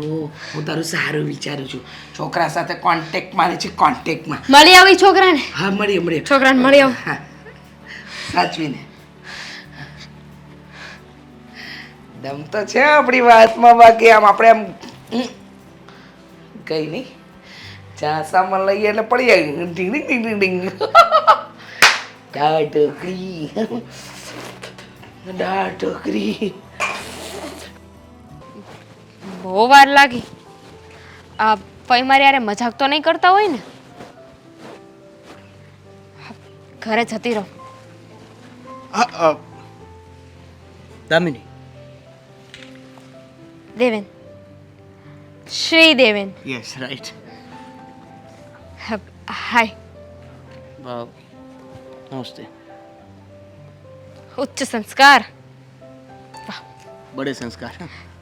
હું તારું સારું વિચારું છું. છોકરા સાથે કોન્ટેક્ટમાં રહે છે, કોન્ટેક્ટમાં. મળી આવી છોકરાને? હા, મળીએ. છોકરાને મળી આવ. હા, સાચવીને. દમ તો છે આપણી વાતમાં, બાકી આમ આપણે આમ કઈ નહીં. ચા સામાન લઈએ એટલે પડી જાય. ઢીંગ દાળ ઢોકરી. બહુ વાર લાગી. આ પઈ મારી યારે મજાક તો નહીં કરતા હોય ને? ઘરે જતી રહો. Damini. Deven, Shri Deven. Yes, right. Hi. નમસ્તે. उच्च संस्कार. बड़े संस्कार.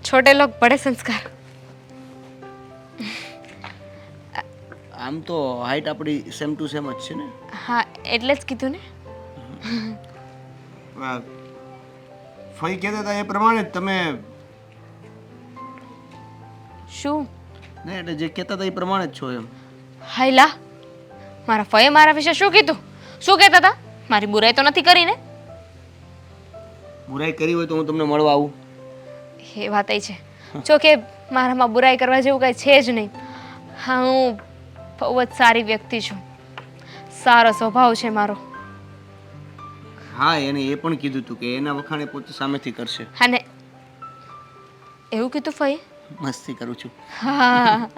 छोटे लोग बड़े संस्कार. આમ તો હાઈટ આપણી સેમ ટુ સેમ જ છે ને? હા, એટલે જ કીધું ને. ફઈ કહેતા હતા એ પ્રમાણે તમે શું? ને એટલે જે કહેતા હતા એ પ્રમાણે જ છો એમ. હાયલા, મારા ફઈએ મારા વિશે શું કીધું? શું કહેતા હતા? મારી બુરાઈ તો નથી કરી ને? બુરાઈ કરી હોય તો હું તમને મળવા આવું. એ વાત છે. જો કે મારામાં બુરાઈ કરવા જેવું કાંઈ છે જ નહીં. હા, હું બહુ જ સારી વ્યક્તિ છું, સારો સ્વભાવ છે મારો. હા એને એ પણ કીધું હતું કે એના વખાણે પોતે સામેથી કરશે. અને એવું કીધું ફઈ? મસ્તી કરું છું. હા,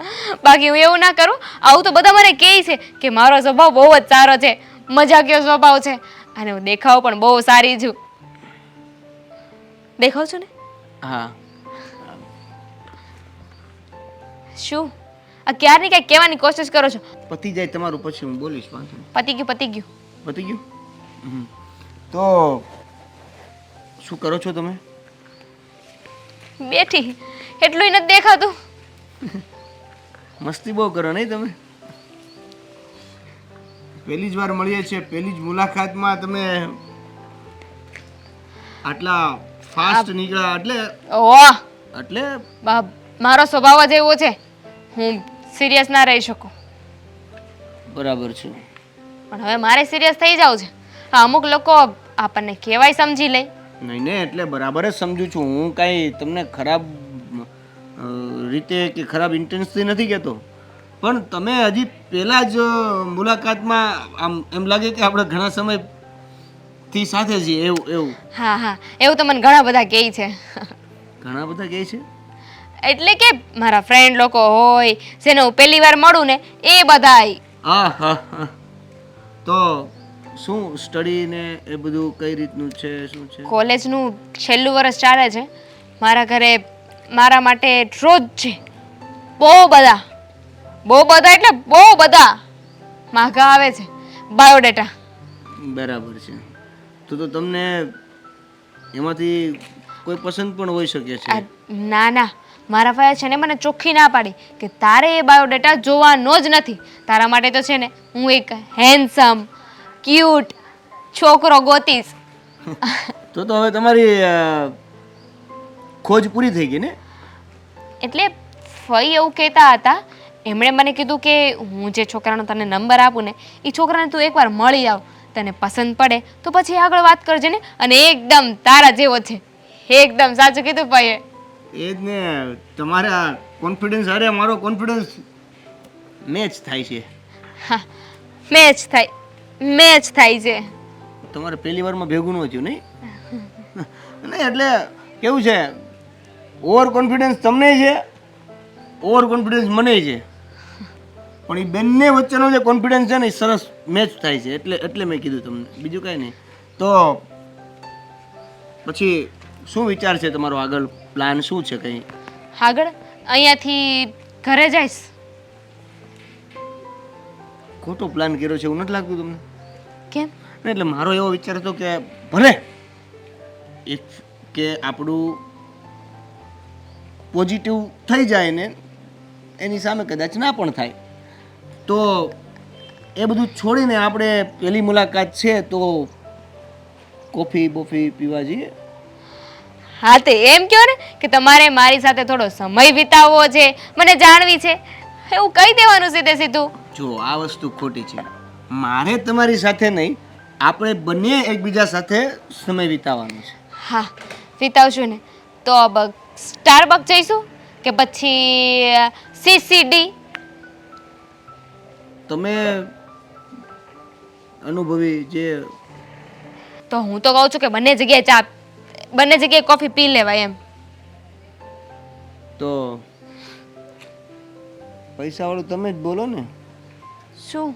બાકી હું એવું ના કરું. આવું તો બધા મને કહે છે કે મારો સ્વભાવ બહુ જ સારો છે, મજાકિયો સ્વભાવ છે, અને હું દેખાવ પણ બહુ સારી છું. દેખાવ છું ને? હા શું આ ક્યારની કઈ કહેવાની કોશિશ કરો છો? પતી જાય તમારું પછી હું બોલીશ. વાંધો નહીં. પતી ગયું, પતી ગયું. પતી ગયું? તો શું કરો છો તમે? બેઠી, એટલું નથી દેખાતું. મસ્તી બહુ કરો નહીં તમે? પહેલી જ વાર મળીએ છીએ, પહેલી જ મુલાકાતમાં તમે આટલા ફાસ્ટ નીકળ્યા એટલે ઓહ, એટલે મારો સ્વભાવ જ એવો છે, હું સિરિયસ ના રહી શકું. બરાબર છે. પણ હવે મારે સિરિયસ થઈ જાવ છે. અમુક લોકો આપણને કહેવાય સમજી લે. નહીં ને એટલે બરાબર જ સમજુ છું હું. કાંઈ તમને ખરાબ રીતે કે ખરાબ ઇન્ટેન્સથી નથી કહેતો, પણ તમે હજી પહેલાં જ મુલાકાતમાં આમ એમ લાગે કે આપણે ઘણા સમયથી સાથે છીએ એવું. હા હા, એવું તો મને ઘણા બધા કહે છે. ઘણા બધા કહે છે. એટલે કે મારા ફ્રેન્ડ લોકો હોય જેને હું પહેલી વાર મળું ને એ બધાય. હા હા હા. તો શું સ્ટડી ને એ બધું કઈ રીતનું છે, શું છે? કોલેજનું છેલ્લું વર્ષ ચાલે છે. મારા ઘરે મારા માટે રોજ છે બહુ બધા એટલે બહુ બધા માગા આવે છે બાયોડેટા. બરાબર છે. તો તમને એમાંથી કોઈ પસંદ પણ હોઈ શકે છે. ના ના, મારા ભાઈએ છે ને મને ચોખ્ખી ના પાડી કે તારે એ બાયોડેટા જોવાનો જ નથી. તારા માટે તો છે ને હું એક હેન્ડસમ ક્યુટ છોકરો ગોતીશ. તો હવે તમારી ખોજ પૂરી થઈ ગઈ ને? એટલે ફઈ એવું કહેતા હતા, એમણે મને કીધું કે હું જે છોકરાનો તને નંબર આપું ને એ છોકરાને તું એકવાર મળી આવ, તને પસંદ પડે તો પછી આગળ વાત કરજે ને. અને એકદમ તારા જેવો છે, એકદમ સાચું કીધું ભાઈએ. એ જ ને, તમારા કોન્ફિડન્સ અરે મારો કોન્ફિડન્સ મેચ થાય છે. હા, મેચ થાય છે. તમારે પહેલી વારમાં ભેગું ન થયું નહીં? નહીં એટલે કેવું છે, ઓવર કોન્ફિડન્સ તમને છે, ઓવર કોન્ફિડન્સ મને છે, પણ એ બંને વચ્ચેનો જે કોન્ફિડન્સ છે ને એ સરસ મેચ થાય છે. એટલે મેં કીધું તમને, બીજું કાંઈ નહીં. તો પછી શું વિચાર છે તમારો? આગળ પ્લાન શું છે? કંઈ આગળ અહીંયાથી ઘરે જઈશ. ખોટો પ્લાન કર્યો છે એવું નથી લાગતું તમને? કેમ? એટલે મારો એવો વિચાર હતો કે ભલે કે આપણું પોઝિટિવ થઈ જાય ને એની સામે કદાચ ના પણ થાય, તો એ બધું છોડીને આપણે પહેલી મુલાકાત છે તો કોફી બોફી પીવા જઈએ. હા, તે એમ કહો ને કે તમારે મારી સાથે થોડો સમય વિતાવવો છે, મને જાણવી છે, એવું કહી દેવાનું સીધે સીધું. જો આ વસ્તુ ખોટી છે. મારે તમારી સાથે નહીં, આપણે બંને એકબીજા સાથે સમય વિતાવવાનો છે. હા, વિતાવશું ને. તો સ્ટારબક જઈશું કે પછી CCD? તમે અનુભવી જે. તો હું તો કહું છું કે બંને જગ્યાએ કોફી પી લેવાય એમ. તો પૈસા વાળું તમે જ બોલો ને. શું?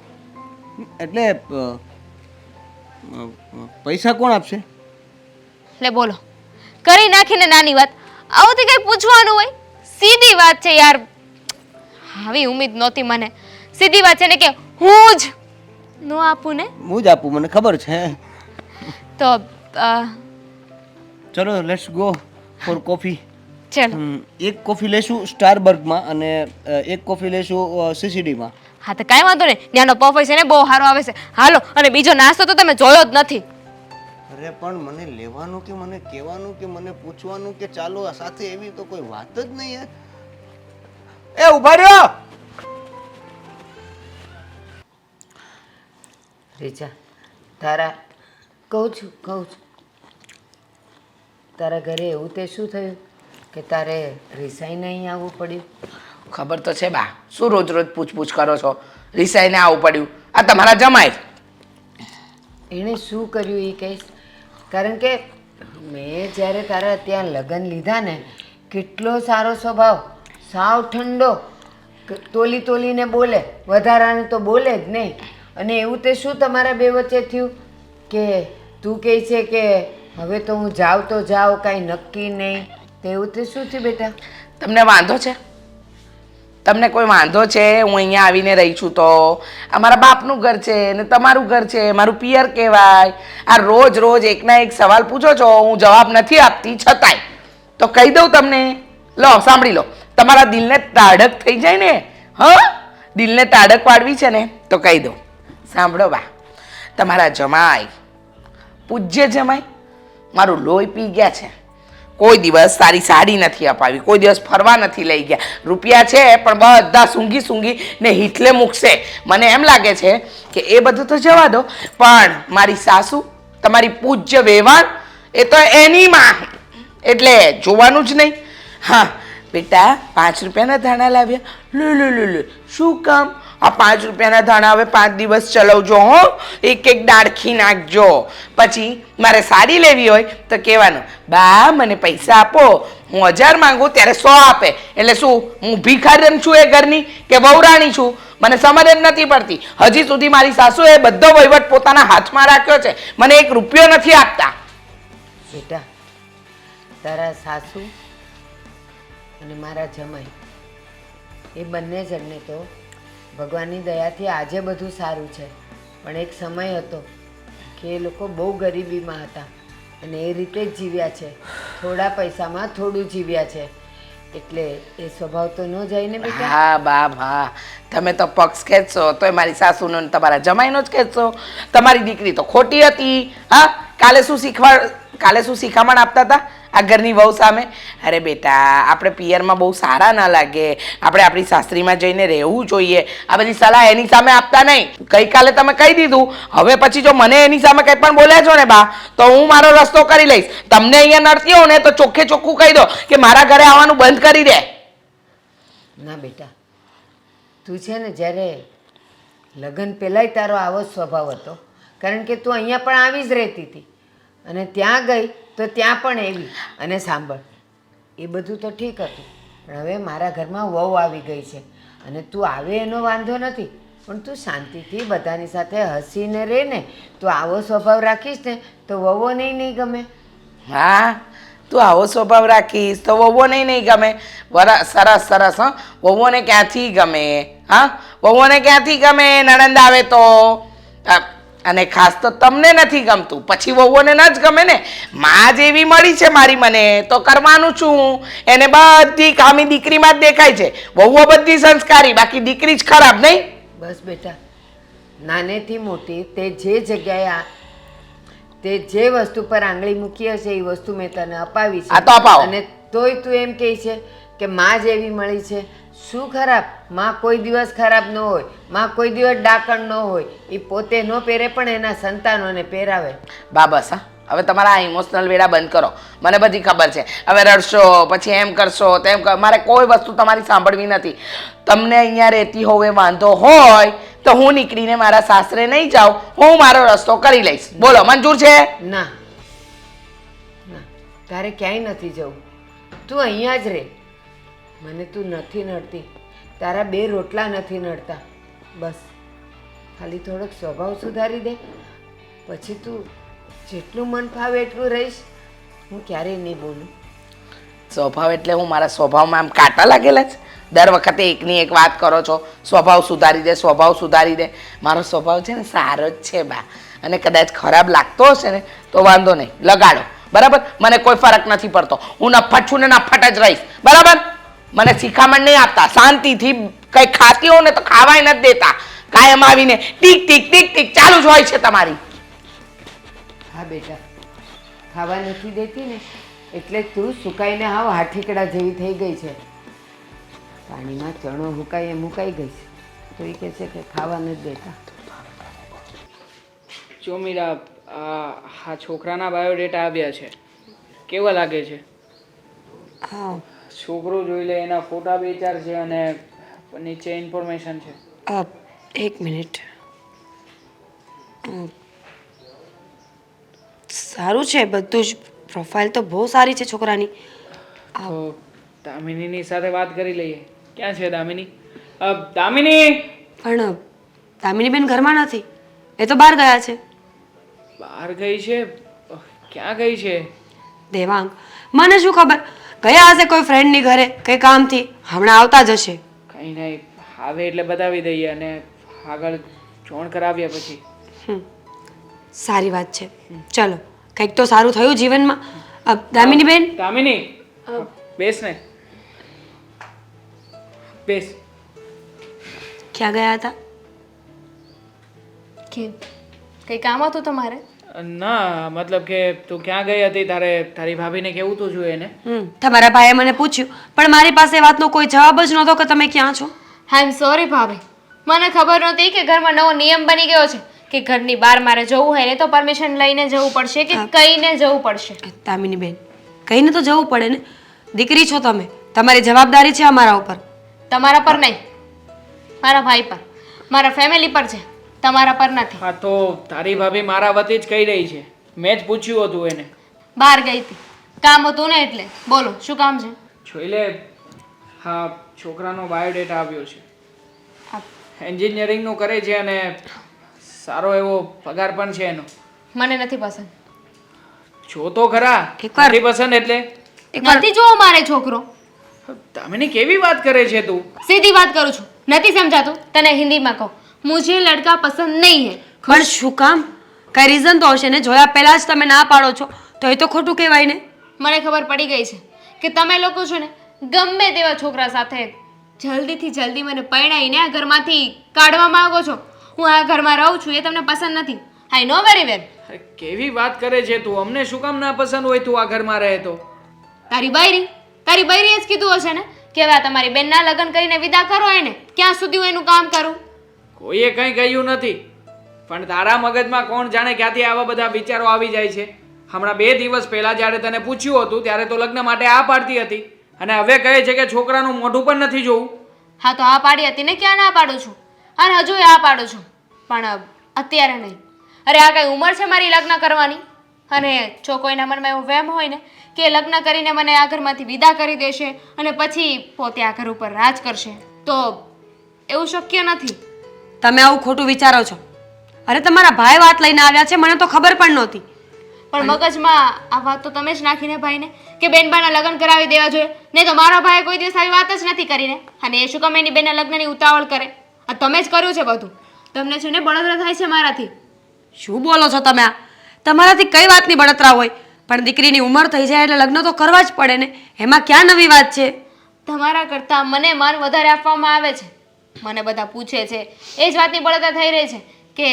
એટલે પૈસા કોણ આપશે? લે બોલો, કરી નાખીને નાની વાત. આવું તો કઈ પૂછવાનું હોય? સીધી વાત છે યાર. આવી ઉમ્મીદ નહોતી મને. સીધી વાત છે ને કે હું જ નો આપું ને. હું જ આપું, મને ખબર છે. તો ચલો લેટ્સ ગો ફોર કોફી. ચલો. એક કોફી લેશું સ્ટારબર્ગમાં અને એક કોફી લેશું CCDમાં. હા, તો કાંઈ વાંધો નહીં. ત્યાંનો પફ છે ને બહુ સારો આવે છે. હાલો. અને બીજો નાસ્તો તો તમે જોયો જ નથી. અરે પણ મને લેવાનું કે મને કહેવાનું કે મને પૂછવાનું કે ચાલો આ સાથે, એવી તો કોઈ વાત જ નહીં યાર. એ ઉભા રહ્યો. રીચા, કહું છું તારા ઘરે એવું તે શું થયું કે તારે રિસાઈને અહીં આવવું પડ્યું? ખબર તો છે બા, શું રોજ રોજ પૂછપૂછ કરો છો? રિસાઈને આવું પડ્યું. આ તમારા જમાઈ. એણે શું કર્યું એ કહીશ. કારણ કે મેં જ્યારે તારા ત્યાં લગ્ન લીધા ને, કેટલો સારો સ્વભાવ, સાવ ઠંડો, તોલી તોલીને બોલે, વધારાને તો બોલે જ નહીં. અને એવું તે શું તમારા બે વચ્ચે થયું કે તું કહે છે કે હવે તો હું જાઉં તો જાઉં, કાંઈ નક્કી નહીં? તો એવું તે શું થયું બેટા? તમને વાંધો છે? તમને કોઈ વાંધો છે હું અહીંયા આવીને રહી છું તો? આ મારા બાપનું ઘર છે ને તમારું ઘર છે, મારું પિયર કહેવાય. આ રોજ રોજ એકના એક સવાલ પૂછો છો, હું જવાબ નથી આપતી છતાંય. તો કહી દઉં તમને, લો સાંભળી લો. તમારા દિલને તાડક થઈ જાય ને, હા, દિલને તાડક પાડવી છે ને, તો કહી દઉં. સાંભળો બા, તમારા જમાઈ, પૂજ્ય જમાઈ, મારું લોહી પી ગયા છે. કોઈ દિવસ સારી સાડી નથી અપાવી, કોઈ દિવસ ફરવા નથી લઈ ગયા. રૂપિયા છે પણ બધા સૂંઘી સૂંઘી ને હીટલે મૂકશે. મને એમ લાગે છે કે એ બધું તો જવા દો, પણ મારી સાસુ, તમારી પૂજ્ય વેવાણ, એ તો એની માં, એટલે જોવાનું જ નહીં. હા બેટા, 5 રૂપિયાના ધાણા લાવ્યા. લો લો લો લો, શું કામ? આ 5 રૂપિયાના ધાણા હવે 5 દિવસ ચલાવજો હો, એક એક ડાળખી નાખજો. પછી મારે સાડી લેવી હોય તો કહેવાનું, બા મને પૈસા આપો, હું 1000 માંગુ ત્યારે 100 આપે. એટલે શું, હું ભિખારી છું એ ઘરની કે વહુરાણી છું? મને સમજ જ નથી પડતી. હજી સુધી મારી સાસુએ બધો વહીવટ પોતાના હાથમાં રાખ્યો છે, મને 1 રૂપિયો નથી આપતા. બેટા, તારા સાસુ અને મારા જમાઈ, એ બંને જણને તો ભગવાનની દયાથી આજે બધું સારું છે. પણ એક સમય હતો કે એ લોકો બહુ ગરીબીમાં હતા અને એ રીતે જ જીવ્યા છે. થોડા પૈસામાં થોડું જીવ્યા છે. એટલે એ સ્વભાવ તો ન જાય ને બેટા. હા બાપ, હા, તમે તો પક્ષ ખેંચશો તોય મારી સાસુનો ને તમારા જમાઈનો જ ખેંચશો. તમારી દીકરી તો ખોટી હતી. હા, કાલે શું શિખામણ આપતા હતા આ ઘરની વહુ સામે? અરે બેટા, આપણે પિયરમાં બહુ સારા ના લાગે, આપણે આપણી સાસરીમાં જઈને રહેવું જોઈએ. આ બધી સલાહ એની સામે આપતા નહીં. ગઈકાલે તમે કહી દીધું, હવે પછી જો મને એની સામે કંઈ પણ બોલ્યા છો ને બા, તો હું મારો રસ્તો કરી લઈશ. તમને અહીંયા નડતી હોવ ને તો ચોખ્ખે ચોખ્ખું કહી દો કે મારા ઘરે આવવાનું બંધ કરી દે. ના બેટા, તું છે ને, જ્યારે લગ્ન પહેલાંય તારો આવો જ સ્વભાવ હતો. કારણ કે તું અહીંયા પણ આવી જ રહેતી હતી અને ત્યાં ગઈ તો ત્યાં પણ એવી. અને સાંભળ, એ બધું તો ઠીક હતું, પણ હવે મારા ઘરમાં વહુ આવી ગઈ છે અને તું આવે એનો વાંધો નથી, પણ તું શાંતિથી બધાની સાથે હસીને રહે ને. તું આવો સ્વભાવ રાખીશ ને તો વહુઓને નહીં ગમે. હા, તું આવો સ્વભાવ રાખીશ તો વહુઓને નહીં ગમે. સરસ સરસ. હા, વહુઓને ક્યાંથી ગમે? હા, વહુઓને ક્યાંથી ગમે? નણંદ આવે તો. અને ખાસ તો તમને નથી ગમતું, પછી વહુઓને ન જ ગમે ને. માં જેવી મળી છે મારી મને, તો કરવાનું છું. એને બધી કામી દીકરીમાં જ દેખાય છે. વહુઓ બધી સંસ્કારી, બાકી દીકરી જ ખરાબ, નહીં? બસ બેટા, નાનેથી મોટી તે જે જગ્યાએ તે જે વસ્તુ પર આંગળી મૂકી હશે એ વસ્તુ મેં તને અપાવી છે. આ તો અપાવો. અને તોય તું એમ કહે છે કે માં જેવી મળી છે. શું ખરાબ? માં કોઈ દિવસ ખરાબ ન હોય, માં કોઈ દિવસ ડાકણ ન હોય. એ પોતે ન પહેરે પણ એના સંતાનોને પહેરાવે. બસ હા, હવે તમારા આ ઇમોશનલ વેડા બંધ કરો. મને બધી ખબર છે. હવે રડશો, પછી એમ કરશો તેમ કર, મારે કોઈ વસ્તુ તમારી સાંભળવી નથી. તમને અહીંયા રહેતી હોવ એ વાંધો હોય તો હું નીકળીને મારા સાસરે નહીં જાઉં, હું મારો રસ્તો કરી લઈશ. બોલો, મંજૂર છે? ના ના, તારે ક્યાંય નથી જવું. તું અહીંયા જ રહે. મને તું નથી નડતી, તારા 2 રોટલા નથી નડતા. બસ ખાલી થોડોક સ્વભાવ સુધારી દે, પછી તું જેટલું મન ફાવે એટલું રહીશ. હું ક્યારેય નહીં બોલું. સ્વભાવ એટલે હું મારા સ્વભાવમાં આમ કાંટા લાગેલા છે? દર વખતે એકની એક વાત કરો છો, સ્વભાવ સુધારી દે, સ્વભાવ સુધારી દે. મારો સ્વભાવ છે ને સારો જ છે બા, અને કદાચ ખરાબ લાગતો હશે ને તો વાંધો નહીં, લગાડો, બરાબર? મને કોઈ ફરક નથી પડતો. હું નફટ છું ને નફટ જ રહીશ, બરાબર? મને શિખામણ નહીં આપતા. શાંતિથી કંઈ ખાતી હો ને તો ખાવાય નથી દેતા. કાયમ આવીને ટીક ટીક ટીક ટીક ચાલુ જ હોય છે તમારી. હા બેટા, ખાવા નથી દેતી ને એટલે તું સુકાઈને હાવ હાઠીકડા જેવી થઈ ગઈ છે. પાણીમાં ચણો મુકાઈ ગઈ છે તો એ કહે છે કે ખાવા નથી દેતા. જો મીરા, આ છોકરાના બાયોડેટા આવ્યા છે, કેવા લાગે છે? છોકરો જોઈ લે, એના ફોટા બે ચાર છે અને નીચે ઇન્ફોર્મેશન છે. એક મિનિટ. સારું છે બધું જ. પ્રોફાઇલ તો બહુ સારી છે છોકરાની. તો દામિનીની સાથે વાત કરી લઈએ. ક્યાં છે દામિની? દામિની! પણ દામિનીબેન ઘરમાં નથી, એ તો બહાર ગયા છે. બહાર ગઈ છે? ક્યાં ગઈ છે? દેવાંગ, મને શું ખબર, ગયા હશે કોઈ ફ્રેન્ડની ઘરે કંઈ કામથી, હમણાં આવતા જ હશે. કંઈ નહીં, આવે એટલે બતાવી દઈએ અને આગળ જોણ કરાવીએ પછી. સારી વાત છે. ચલો, કંઈક તો સારું થયું જીવનમાં. દામિનીબેન, દામિની બેસ ને, બેસ. ક્યાં ગયા હતા? કે કઈ કામ હતું તમારે? ના, મતલબ કે તું ક્યાં ગઈ હતી, તારી ભાભીને કેવું તો જોઈએ ને. તમારા ભાઈએ મને પૂછ્યું, પણ મારી પાસે વાતનો કોઈ જવાબ જ નહોતો કે તમે ક્યાં છો. આઈ એમ સોરી ભાભી, મને ખબર નહોતી કે ઘરમાં નવો નિયમ બની ગયો છે કે ઘરની બહાર મારે જવું હોય ને તો પરમિશન લઈને જવું પડશે કે કહીને જવું પડશે. દામિનીબેન, કહીને તો જવું પડે ને. દીકરી છો તમે, તમારી જવાબદારી છે અમારા ઉપર. તમારા પર નહીં, મારા ભાઈ પર, મારા ફેમિલી પર છે, તમારા પર નથી. હા તો તારી ભાભી મારા વતી જ કહી રહી છે. મેં જ પૂછ્યું હતું એને. બહાર ગઈ હતી, કામ હતું ને એટલે. બોલો શું કામ છે? જોઈ લે, હા છોકરાનો બાયોડેટા આવ્યો છે. એન્જિનિયરિંગનું કરે છે અને સારો એવો પગાર પણ છે એનો. મને નથી પસંદ. જો તો ખરા. એકવાર- નથી પસંદ એટલે? નથી જોવો મારે છોકરો. દામિની કેવી વાત કરે છે તું? સીધી વાત કરું છું, નથી સમજાતું? તને હિન્દીમાં કહું, મુझे लड़का पसंद नहीं है. પણ શું કામ? કઈ રીઝન તો હશે ને. જોયા પહેલા જ તમે ના પાડો છો તો એ તો ખોટું કહેવાય ને. મને ખબર પડી ગઈ છે કે તમે લોકો છો ને ગમે તેવા છોકરા સાથે જલ્દીથી જલ્દી મને પરણાઈને આ ઘરમાંથી કાઢવા માંગો છો. હું આ ઘરમાં રહું છું એ તમને પસંદ નથી. આઈ નો વેરી વેલ. અરે કેવી વાત કરે છે તું? અમને શું કામ ના પસંદ હોય તું આ ઘરમાં રહે તો? તારી બૈરીએ જ કીધું હશે ને કે હવે આ તમારી બેનના લગ્ન કરીને વિદા કરો એને. ક્યાં સુધી હું એનું કામ કરું? કોઈએ કંઈ કહ્યું નથી, પણ તારા મગજમાં કોણ જાણે ક્યાંથી આવા બધા વિચારો આવી જાય છે. હમણાં 2 દિવસ પહેલા જ્યારે તને પૂછ્યું હતું ત્યારે તો લગ્ન માટે આ પાડતી હતી અને હવે કહે છે કે છોકરાનું મોઢું પણ નથી જોવું. હા તો આ પાડી હતી ને, ક્યાં ના પાડું છું અને હજુ આ પાડું છું, પણ અત્યારે નહીં. અરે આ કઈ ઉંમર છે મારી લગ્ન કરવાની? અને જો કોઈના મનમાં એવો વહેમ હોય ને કે લગ્ન કરીને મને આ ઘરમાંથી વિદા કરી દેશે અને પછી પોતે આ ઘર ઉપર રાજ કરશે, તો એવું શક્ય નથી. તમે આવું ખોટું વિચારો છો. અરે તમારા ભાઈ વાત લઈને આવ્યા છે, મને તો ખબર પણ નહોતી. પણ મગજમાં આ વાત તો તમે જ નાખીને ભાઈને કે બેનબાના લગ્ન કરાવી દેવા જોઈએ, નહીં તો મારા ભાઈએ કોઈ દિવસ આવી વાત જ નથી કરીને. અને એ શું કામ એની બેનના લગ્નની ઉતાવળ કરે? આ તમે જ કર્યું છે બધું. તમને છે ને બળતરા થાય છે મારાથી. શું બોલો છો તમે? આ તમારાથી કઈ વાતની બળતરા હોય? પણ દીકરીની ઉંમર થઈ જાય એટલે લગ્ન તો કરવા જ પડે ને. એમાં ક્યાં નવી વાત છે? તમારા કરતાં મને માન વધારે આપવામાં આવે છે. મને બધા પૂછે છે, એ જ વાતની બળતરા થઈ રહી છે કે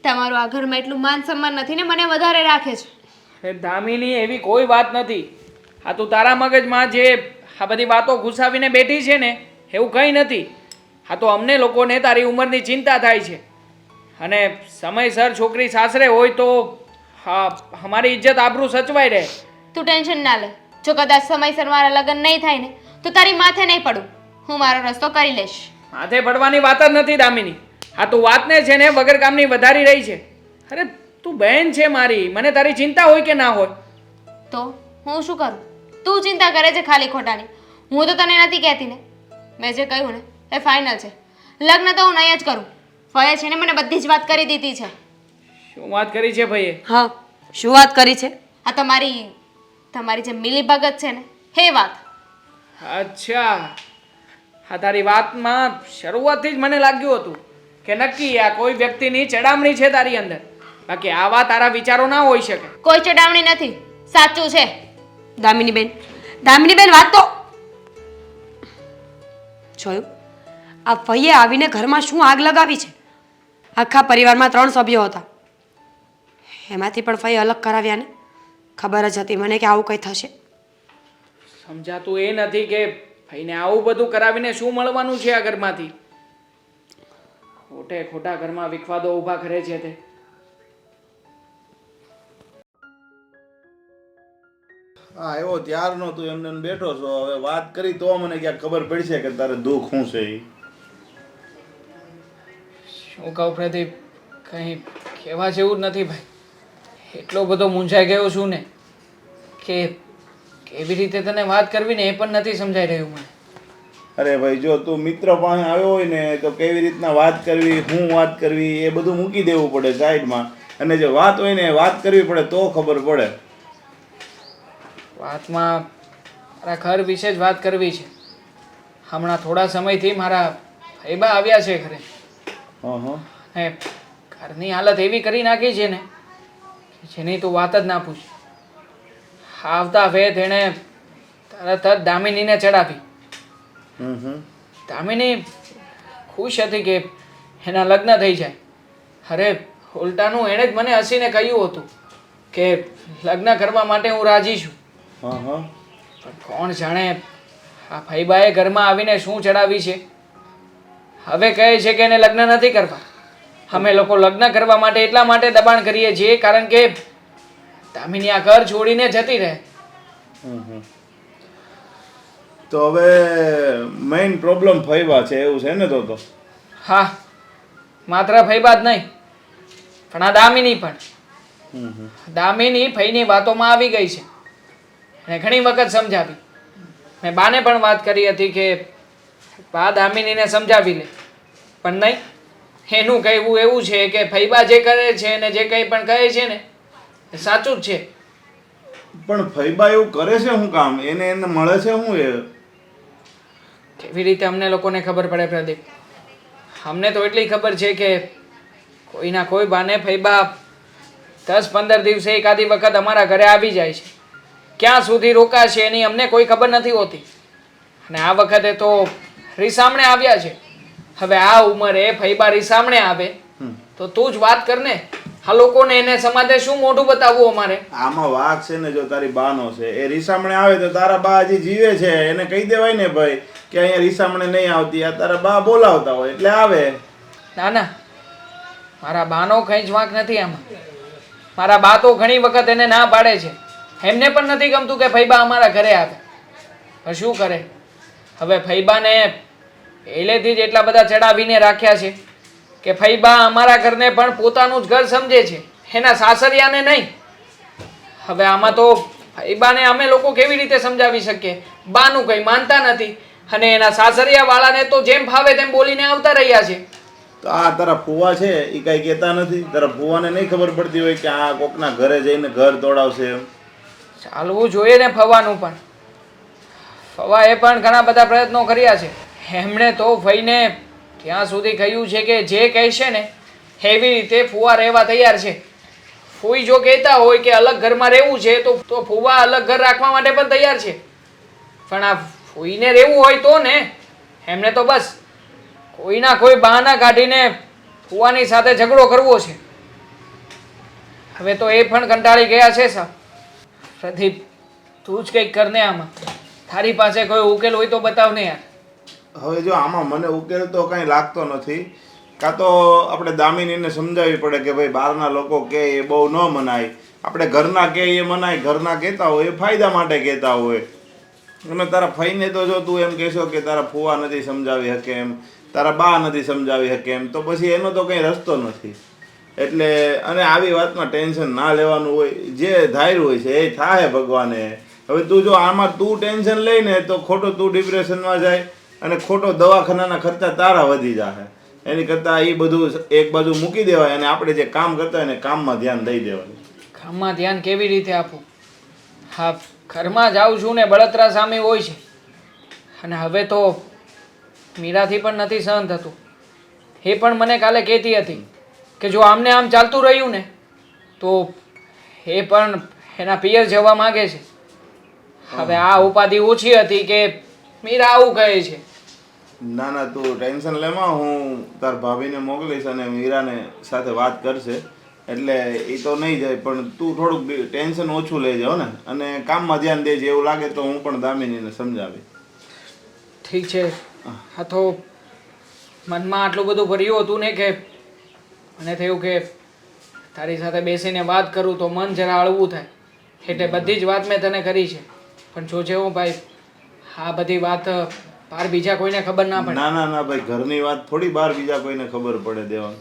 તમારું આ ઘરમાં એટલું માન સન્માન નથી ને મને વધારે રાખે છે. એ દામિની એવી કોઈ વાત નથી. આ તું તારા મગજમાં જે આ બધી વાતો ઘુસાવીને બેઠી છે ને એવું કંઈ નથી. આ તો અમને લોકોને તારી ઉંમરની ચિંતા થાય છે અને સમયસર છોકરી સાસરે હોય તો હા અમારી ઇજ્જત આબરૂ સચવાઈ રહે. તું ટેન્શન ના લે. જો કદાચ સમયસર મારા લગ્ન નહીં થાય ને તો તારી માથે નહીં પડું, હું મારો રસ્તો કરી લઈશ. માથે પડવાની વાત જ નથી દામિની. આ તું વાતને છે ને વગર કામની વધારી રહી છે. અરે તું બહેન છે મારી, મને તારી ચિંતા હોય કે ના હોય? તો હું શું કરું? તું ચિંતા કરે છે ખાલી ખોટાની. હું તો તને નથી કહેતી ને. મેં જે કહ્યું ને એ ફાઇનલ છે. લગ્ન તો હું નહીં જ કરું. ફઈએ છે ને મને બધી જ વાત કરી દીધી છે. શું વાત કરી છે ભાઈએ? હા, શું વાત કરી છે? આ તમારી જે મિલી ભગત છે ને એ વાત. અચ્છા, હા તારી વાતમાં શરૂઆતથી જ મને લાગ્યું હતું કે નક્કી આ કોઈ વ્યક્તિની ચડામણી છે તારી અંદર. બાકી આવા તારા વિચારો ના હોઈ શકે. કોઈ ચડાવણી નથી, સાચું છે. દામિનીબેન વાત તો જોયું? આ ફઈએ આવીને ઘરમાં શું આગ લગાવી છે? આખા પરિવારમાં 3 સભ્યો હતા, એમાંથી પણ ફઈએ અલગ કરાવ્યા ને. ખબર જ હતી મને કે આવું કંઈ થશે. સમજાતું એ નથી કે ભાઈને આવું બધું કરાવીને શું મળવાનું છે આ ઘરમાંથી. ખોટે ખોટા ઘરમાં વિખવાદો ઊભા કરે છે તે. હા એવો ત્યારનો તું એમને એમ બેઠો છો, હવે વાત કરી તો મને ક્યાંક ખબર પડશે કે તારે દુઃખ શું છે ઈ. શું કહું પ્રદીપ, કંઈ કહેવા જેવું જ નથી ભાઈ. એટલો બધો મૂંઝાઈ ગયો છું ને કે કેવી રીતે તને વાત કરવી ને એ પણ નથી સમજાઈ રહ્યું મને. અરે ભાઈ જો તું મિત્ર પાસે આવ્યો હોય ને તો કેવી રીતના વાત કરવી, શું વાત કરવી એ બધું મૂકી દેવું પડે સાઈડમાં, અને જે વાત હોય ને એ વાત કરવી પડે તો ખબર પડે. વાતમાં મારા ઘર વિશે જ વાત કરવી છે. હમણાં થોડા સમયથી મારા ભાઈબા આવ્યા છે ઘરે. હા હે, ઘરની હાલત એવી કરી નાખી છે ને કે જેની તું વાત જ ના પૂછ. આવતા વેત એણે તરત જ દામિનીને ચડાવી. દામિની ખુશ હતી કે એના લગ્ન થઈ જાય. અરે ઉલટાનું એણે જ મને હસીને કહ્યું હતું કે લગ્ન કરવા માટે હું રાજી છું. પણ કોણ જાણે આ ભાઈબાએ ઘરમાં આવીને શું ચડાવી છે. હવે કહે છે કે એને લગ્ન નથી કરવા. અમે લોકો લગ્ન કરવા માટે એટલા માટે દબાણ કરીએ છીએ કારણ કે દામિની આ ઘર છોડીને જતી રહે. તો હવે મેઇન પ્રોબ્લેમ ફઈવા છે એવું છે ને? તો હા, માત્ર ફઈબા જ નહીં પણ આ દામિની પણ. દામિની ફઈની વાતોમાં આવી ગઈ છે. મેં ઘણી વખત સમજાવી. મેં બાને પણ વાત કરી હતી કે બા દામિનીને સમજાવી લે, પણ નહીં. એનું કહેવું એવું છે કે ફઈબા જે કરે છે ને જે કંઈ પણ કહે છે ને એ સાચું જ છે. પણ ફઈબા એવું કરે છે શું કામ? એને મળે છે શું એ? કેવી રીતે અમને લોકોને ખબર પડે પ્રદીપ? અમને તો એટલી ખબર છે કે કોઈના કોઈ બાને ફઈબા 10-15 દિવસે એકાદી વખત અમારા ઘરે આવી જાય છે. ક્યાં સુધી રોકાશે એની અમને કોઈ ખબર નથી હોતી. અને આ વખતે તો રીસામણે આવ્યા છે. હવે આ ઉંમરે ફઈબા રીસામણે આવે તો તું જ વાત કર ને. આ લોકોને એને સમાજે શું મોઢું બતાવવું અમારે? આમાં વાક છે ને, જો તારી બાનો છે એ રીસામણે આવે તો તારા બા હજી જીવે છે એને કહી દેવાય ને ભાઈ કે અહીંયા રીસામણે નહીં આવતી, આ તારા બા બોલાવતા હોય એટલે આવે. ના ના, મારા બાનો કંઈ જ વાંક નથી આમાં. મારા બા તો ઘણી વખત એને ના પાડે છે. એમને પણ નથી ગમતું કે ફઈબા અમારા ઘરે આવે. પણ શું કરે? હવે ફઈબાને પહેલેથી જ એટલા બધા ચડાવીને રાખ્યા છે કે ફઈબા અમારા ઘરને પણ પોતાનું જ ઘર સમજે છે, એના સાસરિયાને નહીં. હવે આમાં તો ફઈબાને અમે લોકો કેવી રીતે સમજાવી શકીએ? બાનું કંઈ માનતા નથી અને એના સાસરિયા વાળાને તો જેમ ફાવે તેમ બોલીને આવતા રહ્યા છે. તો આ તારા ફુવા છે એ કાંઈ કહેતા નથી? તારા ફુવાને નહીં ખબર પડતી હોય કે આ કોકના ઘરે જઈને ઘર તોડાવશે એમ? ચાલવું જોઈએ ને ફવાનું પણ. ફવાએ પણ ઘણા બધા પ્રયત્નો કર્યા છે. એમણે તો ફઈને ત્યાં સુધી કહ્યું છે કે જે કહેશે ને એવી રીતે ફુવા રહેવા તૈયાર છે. ફૂઈ જો કહેતા હોય કે અલગ ઘરમાં રહેવું છે તો ફુવા અલગ ઘર રાખવા માટે પણ તૈયાર છે. પણ આ ફૂઈને રહેવું હોય તો ને એમને તો બસ કોઈના કોઈ બહાના કાઢીને ફુવાની સાથે ઝઘડો કરવો છે. હવે તો એ પણ કંટાળી ગયા છે સાહેબ. પ્રદીપ, તું જ કંઈક કરને આમાં. તારી પાસે કોઈ ઉકેલ હોય તો બતાવ ને યાર. હવે જો આમાં મને ઉકેલ તો કાંઈ લાગતો નથી. કાં તો આપણે દામિનીને સમજાવવી પડે કે ભાઈ બહારના લોકો કે એ બહુ ન મનાય, આપણે ઘરના કે એ મનાય. ઘરના કહેતા હોય એ ફાયદા માટે કહેતા હોય. અને તારા ફઈને તો જો તું એમ કહેશો કે તારા ફુવા નથી સમજાવી શકે એમ, તારા બા નથી સમજાવી શકે એમ, તો પછી એનો તો કંઈ રસ્તો નથી. એટલે અને આવી વાતમાં ટેન્શન ના લેવાનું હોય. જે ધાર્યું હોય છે એ થાય ભગવાને. હવે તું જો આમાં તું ટેન્શન લઈને તો ખોટો તું ડિપ્રેશનમાં જાય અને ખોટો દવાખાનાના ખર્ચા તારા વધી જાય. એની કરતાં એ બધું એક બાજુ મૂકી દેવાય અને આપણે જે કામ કરતા હોય ને કામમાં ધ્યાન દઈ દેવાનું. કામમાં ધ્યાન કેવી રીતે આપું? હા, ઘરમાં જાઉં છું ને બળતરા સામે હોય છે. અને હવે તો મીરાથી પણ નથી સહન થતું. એ પણ મને કાલે કહેતી હતી કે જો આમને આમ ચાલતું રહ્યું ને તો એ પણ એના પિયર જવા માગે છે. હવે આ ઉપાધિ ઓછી હતી કે મીરા આવું કહે છે. ના ના, તું ટેન્શન લેમાં, હું તાર ભાભીને મોકલીશ અને મીરાને સાથે વાત કરશે એટલે એ તો નહીં જાય. પણ તું થોડુંક ટેન્શન ઓછું લઈ જાઓ ને અને કામમાં ધ્યાન દેજે. એવું લાગે તો હું પણ દામિનીને સમજાવી. ઠીક છે. હા, તો મનમાં આટલું બધું ભર્યું હતું ને કે મને થયું કે તારી સાથે બેસીને વાત કરું તો મન જરા હળવું થાય. એટલે બધી જ વાત મેં તને કરી છે. પણ જોજે હો ભાઈ, આ બધી વાત બહાર બીજા કોઈને ખબર ના પડે. ના ના ના ભાઈ, ઘરની વાત થોડી બહાર બીજા કોઈને ખબર પડે દેવા.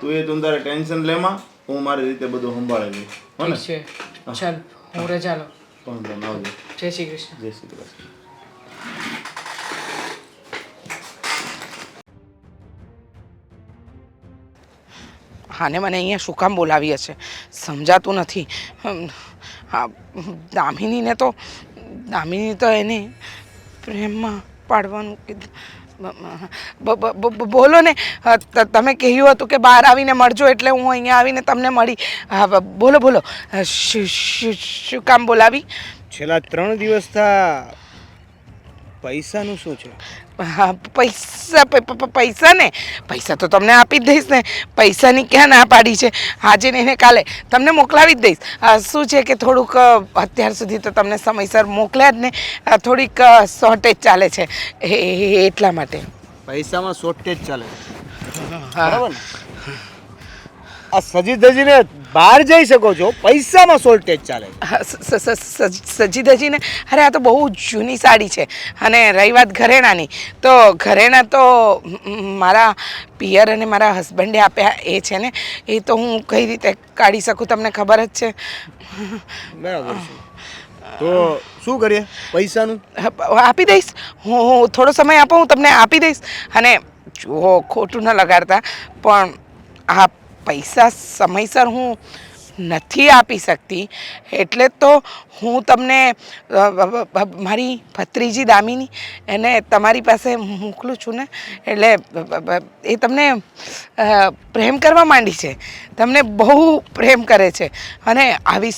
તું તારે ટેન્શન લેમાં, હું મારી રીતે બધું સંભાળી લઈશ. હો ને? ઠીક છે, ચાલ હું રજા લઉં. પણ આવજો. જય શ્રી કૃષ્ણ. જય શ્રી કૃષ્ણ. આને મને અહીંયા શું કામ બોલાવી હશે સમજાતું નથી. હા, દામિનીને તો એને પ્રેમમાં પાડવાનું કીધું. બોલો ને, તમે કહ્યું હતું કે બહાર આવીને મળજો એટલે હું અહીંયા આવીને તમને મળી. હા બોલો બોલો, શું કામ બોલાવી? છેલ્લા 3 દિવસથી પૈસાનું શું છે? હા, પૈસા ને પૈસા તો તમને આપી જ દઈશ ને. પૈસાની ક્યાં ના પાડી છે? આજે ને એને કાલે તમને મોકલાવી જ દઈશ. શું છે કે થોડુંક અત્યાર સુધી તો તમને સમયસર મોકલ્યા જ ને, થોડીક શોર્ટેજ ચાલે છે એટલા માટે. પૈસામાં શોર્ટેજ ચાલે બરાબર ને? આ સજી ધજીને બહાર જઈ શકો છો, પૈસામાં શોર્ટેજ ચાલે. સજી ધજીને અરે આ તો બહુ જૂની સાડી છે. અને રહી વાત ઘરેણાની, તો ઘરેણા તો મારા પિયર અને મારા હસબન્ડે આપ્યા એ છે ને, એ તો હું કઈ રીતે કાઢી શકું તમને ખબર જ છે. બરાબર છે. તો શું કરીએ પૈસાનું? આપી દઈશ, હું થોડો સમય આપો, હું તમને આપી દઈશ. અને જુઓ, ખોટું ન લગાડતા, પણ આ પૈસા સમયસર હું નથી આપી શકતી એટલે તો હું તમને મારી ભત્રીજી દામિની એને તમારી પાસે મોકલું છું ને. એટલે એ તમને પ્રેમ કરવા માંડી છે, તમને બહુ પ્રેમ કરે છે. અને આવી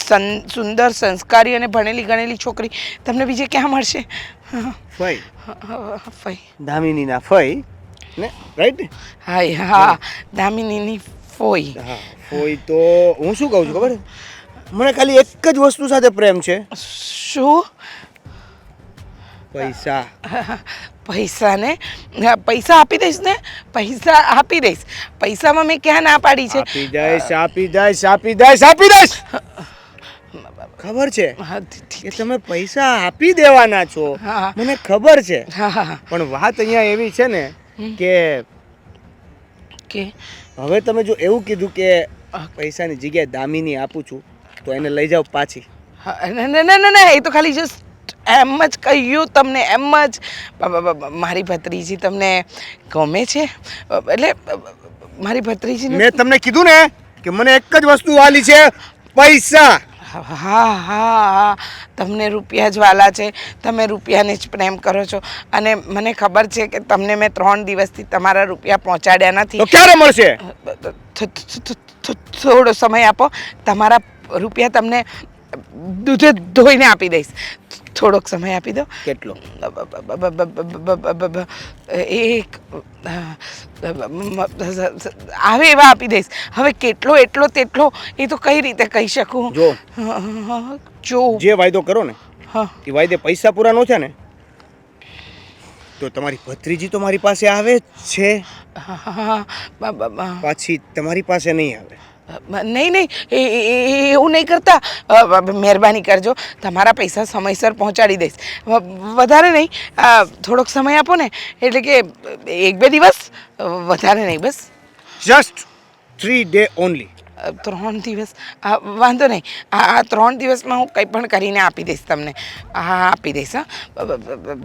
સુંદર સંસ્કારી અને ભણેલી ગણેલી છોકરી તમને બીજે ક્યાં મળશે? ફઈ, ફઈ, દામિનીના ફઈ ને, રાઈટ? હા હા, દામિનીની ફોઈ. હા, ફોઈ. તો હું શું કહું છું ખબર છે? મને ખાલી એક જ વસ્તુ સાથે પ્રેમ છે. શું? પૈસા. પૈસા ને? પૈસા આપી દઈશ ને, પૈસા આપી દઈશ. પૈસામાં મેં ક્યાં ના પાડી છે? આપી દઈશ, આપી દઈશ, આપી દઈશ, આપી દઈશ. ખબર છે કે તમે પૈસા આપી દેવાના છો, હા. મને ખબર છે. હા હા પણ વાત અહીંયા એવી છે ને કે કે હવે તમે જો એવું કીધું કે પૈસાની જગ્યાએ દામિની આપું છું, તો એને લઈ જાઓ પાછી. ના, એ તો ખાલી જસ્ટ એમ જ કહ્યું તમને, એમ જ. મારી ભત્રીજી તમને ગમે છે? એટલે મારી ભત્રીજી મેં તમને કીધું ને કે મને એક જ વસ્તુ વાલી છે, પૈસા. હા હા, તમને રૂપિયા જ વાલા છે, તમે રૂપિયાને જ પ્રેમ કરો છો. અને મને ખબર છે કે તમને મેં 3 દિવસથી તમારા રૂપિયા પહોંચાડ્યા નથી. તો ક્યારે મળશે? થોડો સમય આપો, તમારા રૂપિયા તમને દૂધે ધોઈને આપી દઈશ. થોડોક સમય આપી દો. કેટલો? એક આવે એવા આપી દઈશ. હવે કેટલો એટલો તેટલો એ તો કઈ રીતે કહી શકું? જો જે વાયદો કરો ને એ વાયદે પૈસા પૂરા ન છે ને, તો તમારી ભત્રીજી તો મારી પાસે આવે જ છે, પાછી તમારી પાસે નહીં આવે. નહીં એવું નહીં કરતા. મહેરબાની કરજો, તમારા પૈસા સમયસર પહોંચાડી દઈશ. વધારે નહીં, થોડોક સમય આપો ને, એટલે કે 1-2 દિવસ, વધારે નહીં, બસ. Just 3 days only. 3 દિવસ? વાંધો નહીં, આ 3 દિવસમાં હું કંઈ પણ કરીને આપી દઈશ તમને. હા, આપી દઈશ. હા,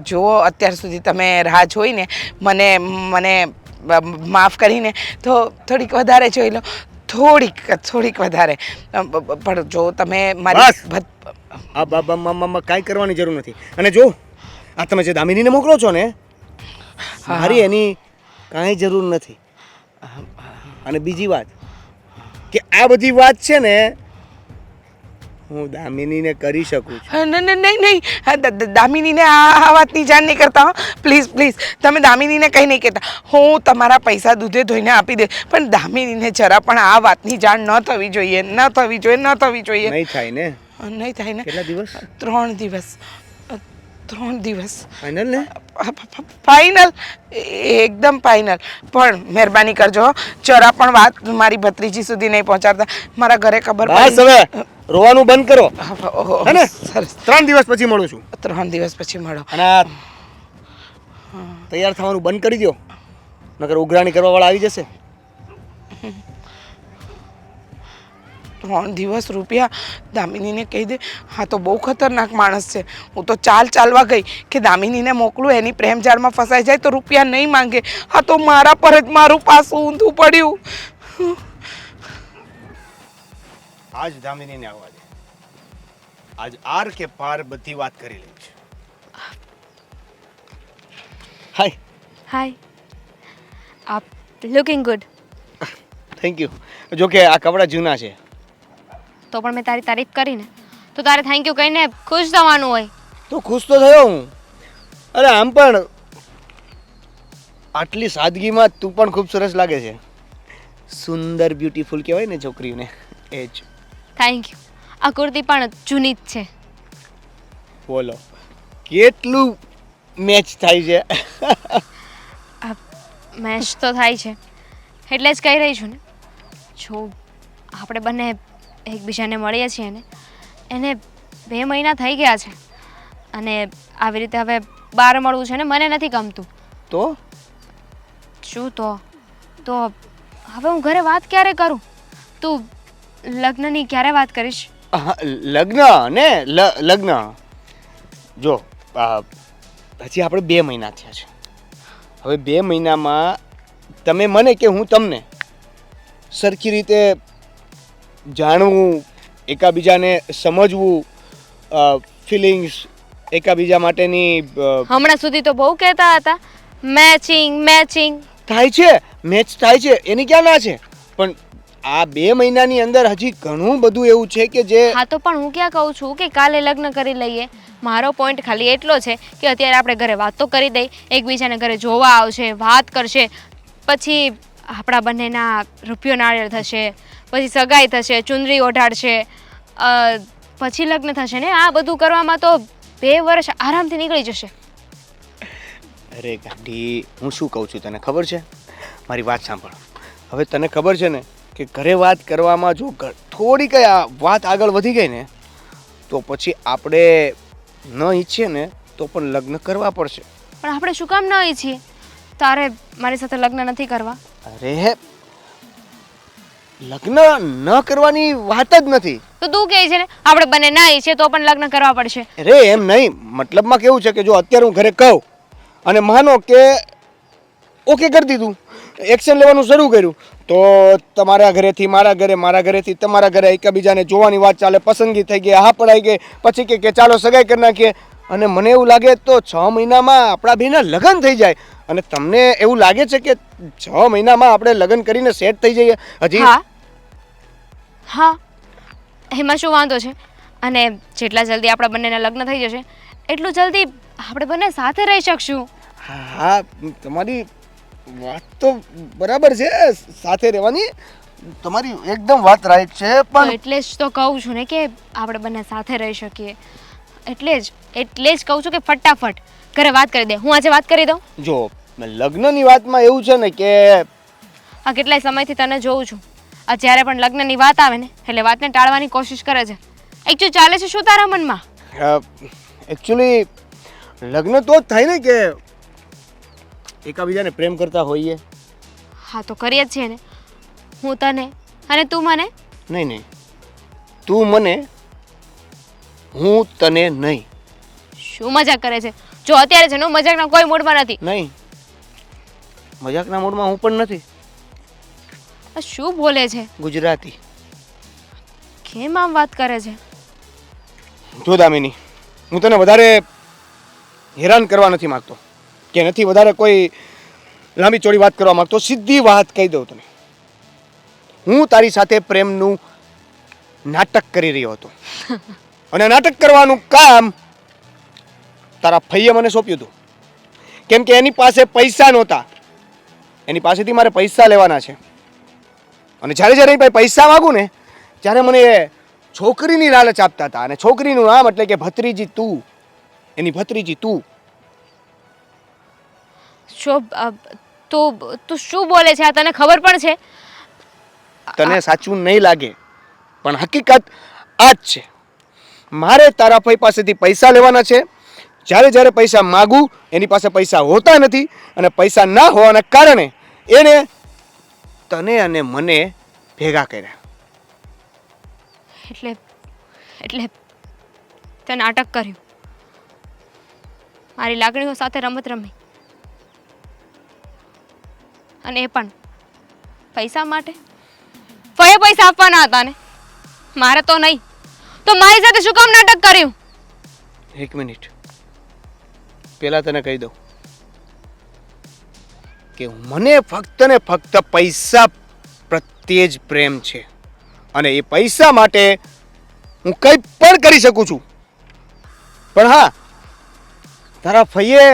જુઓ, અત્યાર સુધી તમે રાહ જોઈને મને માફ કરીને તો થોડીક વધારે જોઈ લો, થોડીક વધારે. પણ જો તમે મારી આ બાબા કાંઈ કરવાની જરૂર નથી. અને જો આ તમે જે દામિનીને મોકલો છો ને, મારી એની કાંઈ જરૂર નથી. અને બીજી વાત કે આ બધી વાત છે ને હું દામિનીને કરી શકું છું. નહીં, દામિનીને આ વાતની જાણ નહીં કરતા. પ્લીઝ, તમે દામિનીને કંઈ નહીં કહેતા. હું તમારા પૈસા દૂધે ધોઈને આપી દે, પણ દામિનીને જરા પણ આ વાતની જાણ ન થવી જોઈએ. નહીં થાય ને? નહીં થાય ને? કેટલા દિવસ? 3 દિવસ. 3 દિવસ ફાઇનલ ને? ફાઇનલ, એકદમ ફાઇનલ. પણ મહેરબાની કરજો, જરા પણ વાત મારી ભત્રીજી સુધી નહીં પહોંચાડતા. મારા ઘરે ખબર બસ હવે રોવાનું બંધ કરો ઓહો, હે ને સરસ. 3 દિવસ પછી મળું છું 3 દિવસ પછી મળો. અને આ તૈયાર થવાનું બંધ કરી દો નકર ઉઘરાણી કરવા વાળા આવી જશે 3 દિવસ રૂપિયા દામિનીને કહી દે. હા તો બહુ ખતરનાક માણસ છે. હું તો ચાલવા ગઈ કે દામિનીને મોકલું, એની પ્રેમ જાળમાં ફસાઈ જાય તો રૂપિયા નહીં માંગે. હા તો મારા પર જ મારું પાસું ઊંધું પડ્યું. આજ દામિનીને આવવા દે. આજ આર કે પાર બધી વાત કરી લે છે. હાય હાય, આપ લુકિંગ ગુડ. Thank you. જો કે આ કપડાં જૂના છે. તો પણ મેં તારી તારીફ કરીને તો તારે થેન્ક યુ કહીને ખુશ થવાનું હોય. તો ખુશ તો થયો હું. અરે આમ પણ આટલી સાદગીમાં તું પણ ખૂબ સરસ લાગે છે. સુંદર બ્યુટીફુલ કહેવાય ને છોકરીઓને, એ જ. Thank you. આ કુર્તી પણ જૂની જ છે. બોલો કેટલું મેચ થાય છે. મેચ તો થાય છે એટલે જ કહી રહી છું ને. જો આપણે બંને એકબીજાને મળીએ છીએ ને એને 2 મહિના થઈ ગયા છે અને આવી રીતે હવે બહાર મળવું છે ને મને નથી ગમતું. તો શું તો હવે હું ઘરે વાત ક્યારે કરું? તું લગ્નની ક્યારે વાત કરીશ? લગ્ન ને લગ્ન જો હજી આપણે 2 મહિના થયા છે. હવે 2 મહિનામાં તમે મને કે હું તમને સરખી રીતે જાણવું, એકાબીજાને સમજવું, ફિલિંગ્સ એકાબીજા માટેની હમણાં સુધી તો બહુ કહેતા હતા મેચિંગ મેચિંગ. થાય છે, મેચ થાય છે, એની ક્યાં ના છે. પણ આ 2 મહિનાની અંદર હજી ઘણું બધું એવું છે કે જે હા તો પણ હું ક્યાં કહું છું કે કાલે લગ્ન કરી લઈએ. મારો પોઈન્ટ ખાલી એટલો છે કે અત્યારે આપણે ઘરે વાત તો કરી દઈ, એકબીજાને ઘરે જોવા આવશે, વાત કરશે, પછી આપણા બંનેના રૂપિયો નાળિયેર થશે, પછી સગાઈ થશે, ચુંદડી ઓઢાડશે, પછી લગ્ન થશે ને. આ બધું કરવામાં તો 2 વર્ષ આરામથી નીકળી જશે. અરે ગાંડી, હું શું કહું છું તને ખબર છે? મારી વાત સાંભળ. હવે તને ખબર છે ને કે ઘરે વાત કરવામાં જો થોડી કઈ વાત આગળ વધી ગઈ ને તો પછી આપણે ન ઈચ્છીએ ને તો પણ લગ્ન કરવા પડશે. પણ આપણે શું કામ ન ઈચ્છીએ? તારે મારી સાથે લગ્ન નથી કરવા? અરે લગ્ન ન કરવાની વાત જ નથી. તો તું કહે છે ને આપણે બંને ના ઈચ્છીએ તો પણ લગ્ન કરવા પડશે. અરે એમ નહીં, મતલબમાં કેવું છે કે જો અત્યારે હું ઘરે કહું અને માનો કે ઓકે કરી દીધું, એક્શન લેવાનું શરૂ કર્યું, તો તમારા ઘરેથી મારા ઘરે, મારા ઘરેથી તમારા ઘરે એકબીજાને જોવાની વાત ચાલે, પસંદગી થઈ ગઈ, હા પડાઈ ગઈ, પછી કે ચાલો સગાઈ કરી નાખીએ. અને મને એવું લાગે તો 6 મહિનામાં આપણા બેના લગ્ન થઈ જાય. અને તમને એવું લાગે છે કે 6 મહિનામાં આપણે લગ્ન કરીને સેટ થઈ જઈએ? હજી હા, એમાં શું વાંધો છે? અને જેટલા જલ્દી આપણા બંનેના લગ્ન થઈ જશે એટલું જલ્દી આપણે બંને સાથે રહી શકશું. હા, તમારી વાત તો બરાબર છે, સાથે રહેવાની તમારી એકદમ વાત રાઈટ છે. તો પણ એટલે જ તો કહું છું ને કે આપણે બંને સાથે રહી શકીએ. એટલે જ કહું છું કે ફટાફટ ઘરે વાત કરી દે. હું આજે વાત કરી દઉં. જો લગ્નની વાતમાં એવું છે ને કે આ કેટલાય સમયથી તને જોઉં છું, આ જ્યારે પણ લગ્નની વાત આવે ને એટલે વાતને ટાળવાની કોશિશ કરે છે. એકચ્યુઅલી ચાલે છે શું તારા મનમાં? એકચ્યુઅલી લગ્ન તો જ થાય ને કે એકાબીજાને પ્રેમ કરતા હોઈએ. હા તો કરીએ જ છીએ ને. હું તને અને તું મને. નહીં, તું મને, હું તને નહીં. શું મજાક કરે છે? જો અત્યારે છે ને હું મજાકના કોઈ મૂડમાં નથી. નહીં, મજાકના મૂડમાં હું પણ નથી. આ શું બોલે છે? ગુજરાતી. કેમ આમ વાત કરે છે? જો દામિની, હું તને વધારે હેરાન કરવા નથી માગતો કે નથી વધારે કોઈ લાંબી ચોડી વાત કરવા માગતો. સીધી વાત કહી દઉં તને. હું તારી સાથે પ્રેમનું નાટક કરી રહ્યો હતો અને નાટક કરવાનું કામ તારા ફઈએ મને સોંપ્યું હતું. કેમ કે એની પાસે પૈસા નહોતા, એની પાસેથી મારે પૈસા લેવાના છે. અને જ્યારે જ્યારે એની પૈસા માગું ને ત્યારે મને એ છોકરીની લાલચ આપતા હતા. અને છોકરીનું નામ એટલે કે ભત્રીજી તું, એની ભત્રીજી તું. તું શું બોલે છે? આ તને ખબર પણ છે? તને સાચું નહીં લાગે પણ હકીકત આ જ છે. મારે તારા ભાઈ પાસેથી પૈસા લેવાના છે. જ્યારે જ્યારે પૈસા માગું એની પાસે પૈસા હોતા નથી, અને પૈસા ના હોવાના કારણે એને તને અને મને ભેગા કર્યા. એટલે તે નાટક કર્યું, મારી લાગણીઓ સાથે રમત રમી, અને એ પણ પૈસા માટે. ફઈએ પૈસા આપવાના હતા ને, મારે તો નહીં. તો મારી સાથે શું કામ નાટક કર્યું? એક મિનિટ, પેલા તને કહી દઉં કે મને ફક્ત ને ફક્ત પૈસા પ્રત્યે જ પ્રેમ છે, અને એ પૈસા માટે હું કંઈ પણ કરી શકું છું. પણ હા, તારા ફઈએ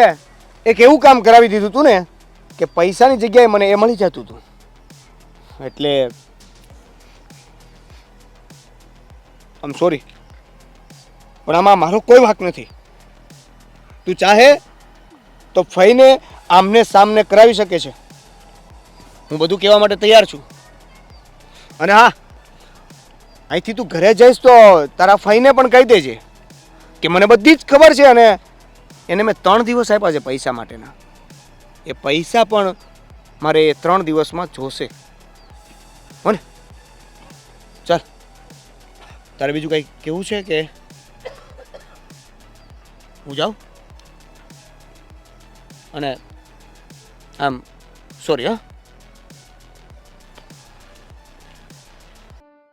એક એવું કામ કરાવી દીધું હતું ને કે પૈસાની જગ્યાએ મને એ મળી જતું હતું. એટલે આમ સોરી, પણ આમાં મારો કોઈ વાંક નથી. તું ચાહે તો ફઈને આમને સામને કરાવી શકે છે. હું બધું કહેવા માટે તૈયાર છું. અને હા, અહીંથી તું ઘરે જઈશ તો તારા ફઈને પણ કહી દેજે કે મને બધી જ ખબર છે, અને એને મેં 3 દિવસ આપ્યા છે પૈસા માટેના. એ પૈસા પણ મારે એ 3 દિવસમાં જોશે. હો ને? ચાલ, તારે બીજું કંઈ કેવું છે કે હું જાઉં? અને આમ સોરી હા.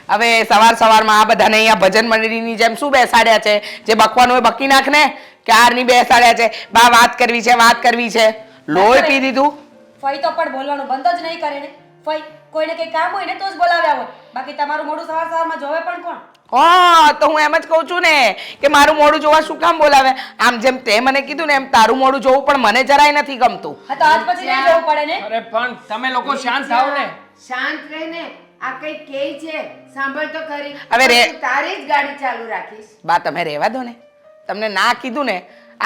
હવે સવારમાં આ બધાને અહીંયા ભજન મંડળીની જેમ શું બેસાડ્યા છે? જે બકવાનું હોય બકી નાખ ને. ક્યારની બેસાડ્યા છે? બા વાત કરવી છે, વાત કરવી છે. લોહી પી દીધું. ફઈ તો પણ બોલવાનું બંધ જ નહીં કરે ને. ફઈ કોઈને કંઈ કામ હોય ને તો જ બોલાવ્યા હોય, બાકી તમારું મોઢું સવારમાં જોવે પણ કોણ? હા, તો હું એમ જ કહું છું ને કે મારું મોઢું જોવા શું કામ બોલાવે? આમ જેમ તે મને કીધું ને એમ તારું મોઢું જોવું પણ મને જરાય નથી ગમતું. હા, તો આજ પછી નહીં જોવું પડે ને. અરે પણ તમે લોકો શાંત થાવ ને. શાંત રહીને આ કઈ કે છે સાંભળ તો ખરી. હવે રે. તું તારી જ ગાડી ચાલુ રાખીશ. બા તમે રહેવા દો ને. તમને ના કીધું ને,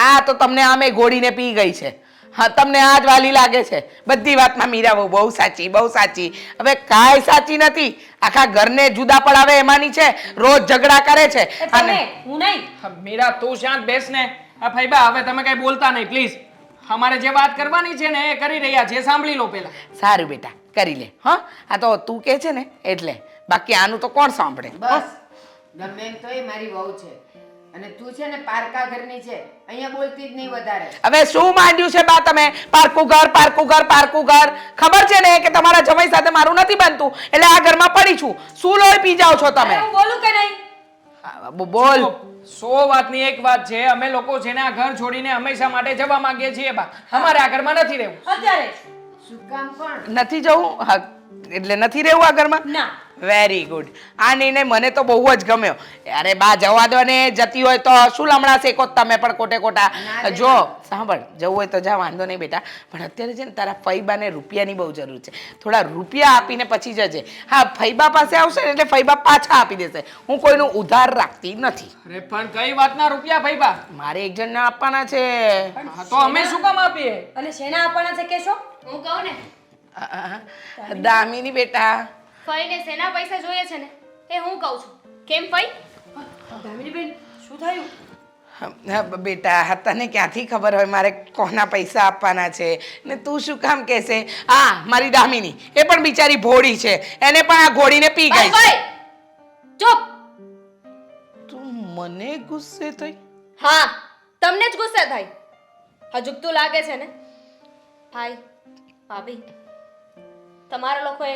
આ તો તમને આમે ઘોડીને પી ગઈ છે. હા, તમને આ જ વાલી લાગે છે. બધી વાતમાં મીરા બહુ સાચી, બહુ સાચી. હવે કાંઈ સાચી નથી. આખા ઘરને જુદા પડાવે એમાંની છે. રોજ ઝઘડા કરે છે. તમે હું નહીં. મીરા તું શાંત બેસ ને. આ ફઈબા હવે તમે કઈ બોલતા નહીં પ્લીઝ. અમારે જે વાત કરવાની છે ને એ કરી રહ્યા છે, સાંભળી લો પેલા. સારું બેટા, કરી લે. હા, આ તો તું કે છે ને એટલે, બાકી આનું તો કોણ સાંભળે? બસ, ગમે એમ તો એ મારી વહુ છે, અને તું છે ને પારકા ઘરની છે, અહીંયા બોલતી જ નહીં વધારે. હવે શું માંડ્યું છે બા તમે? પારકું ઘર, પારકું ઘર, પારકું ઘર. ખબર છે ને કે તમારા જમાઈ સાથે મારું નથી બનતું, એટલે આ ઘરમાં પડી છું. શું લોહી પી જાઓ છો તમે? હું બોલું કે નહીં? બોલ. 100 વાતની એક વાત છે, અમે લોકો છે ને આ ઘર છોડીને હંમેશા માટે જવા માંગીએ છીએ બા. અમારે આ ઘરમાં નથી રહેવું. અત્યારે શું કામ પણ? નથી જવું? હા, એટલે નથી રહેવું આ ઘરમાં? ના. Very good. આ નિર્ણય મને તો બહુ જ ગમ્યો. અરે બા જવા દો ને, જતી હોય તો શું લમણા શેકો તમે પણ કોટે કોટા. જો સાંભળ, જવું હોય તો જા, વાંધો નહીં બેટા, પણ અત્યારે છે ને તારા ફઈબાને રૂપિયાની બહુ જરૂર છે. થોડા રૂપિયા આપીને પછી જજે. હા, ફઈબા પાસે આવશે ને એટલે ફઈબા પાછા આપી દેશે. હું કોઈનું ઉધાર રાખતી નથી. અરે પણ કઈ વાતના રૂપિયા ફઈબા? મારે એક જણને આપવાના છે. હા, તો અમે શું કામ આપીએ? અને શેના આપવાના છે કેશો? હું કહું ને, દામિની બેટા, ફઈને શેના પૈસા જોઈએ છે ને એ હું કહું છું. કેમ ફઈ? દામિનીબેન, શું થયું? હા, બેટા તને ક્યાંથી ખબર હોય મારે કોના પૈસા આપવાના છે ને તું શું કામ કહેશે? હા, મારી દામિની, એ પણ બિચારી ભોળી છે, એને પણ આ ઘોડીને પી ગઈ છે. ફઈ ચૂપ. તું મને ગુસ્સે થઈ? હા, તમને જ ગુસ્સે થાય. હજુ તું લાગે છે ને ભાઈ ભાભી, તમારા લોકોએ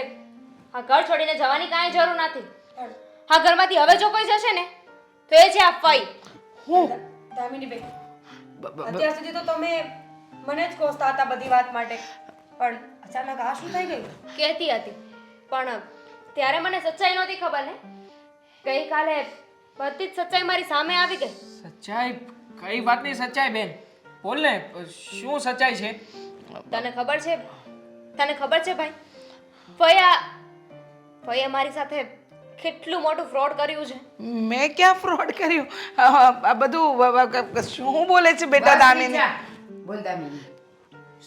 આ ઘર છોડીને જવાની કાંઈ જરૂર નથી. આ ઘરમાંથી હવે જો કોઈ જશે ને તો એ છે આ ફઈ. હું દામિનીબેન, અત્યાર સુધી તો તમે મને જ કોસતા હતા બધી વાત માટે, પણ અચાનક આ શું થઈ ગયું? કહેતી હતી પણ ત્યારે મને સચ્ચાઈ નહોતી ખબર ને. ગઈકાલે બધી જ સચ્ચાઈ મારી સામે આવી ગઈ. સચ્ચાઈ? કઈ વાતની સચ્ચાઈ બેન? બોલ ને, શું સચ્ચાઈ છે? તને ખબર છે ભાઈ, ફઈએ મારી સાથે કેટલું મોટું ફ્રોડ કર્યું છે. મેં ક્યાં ફ્રોડ કર્યું? આ બધું શું બોલે છે બેટા દામિની? બોલ દામિની,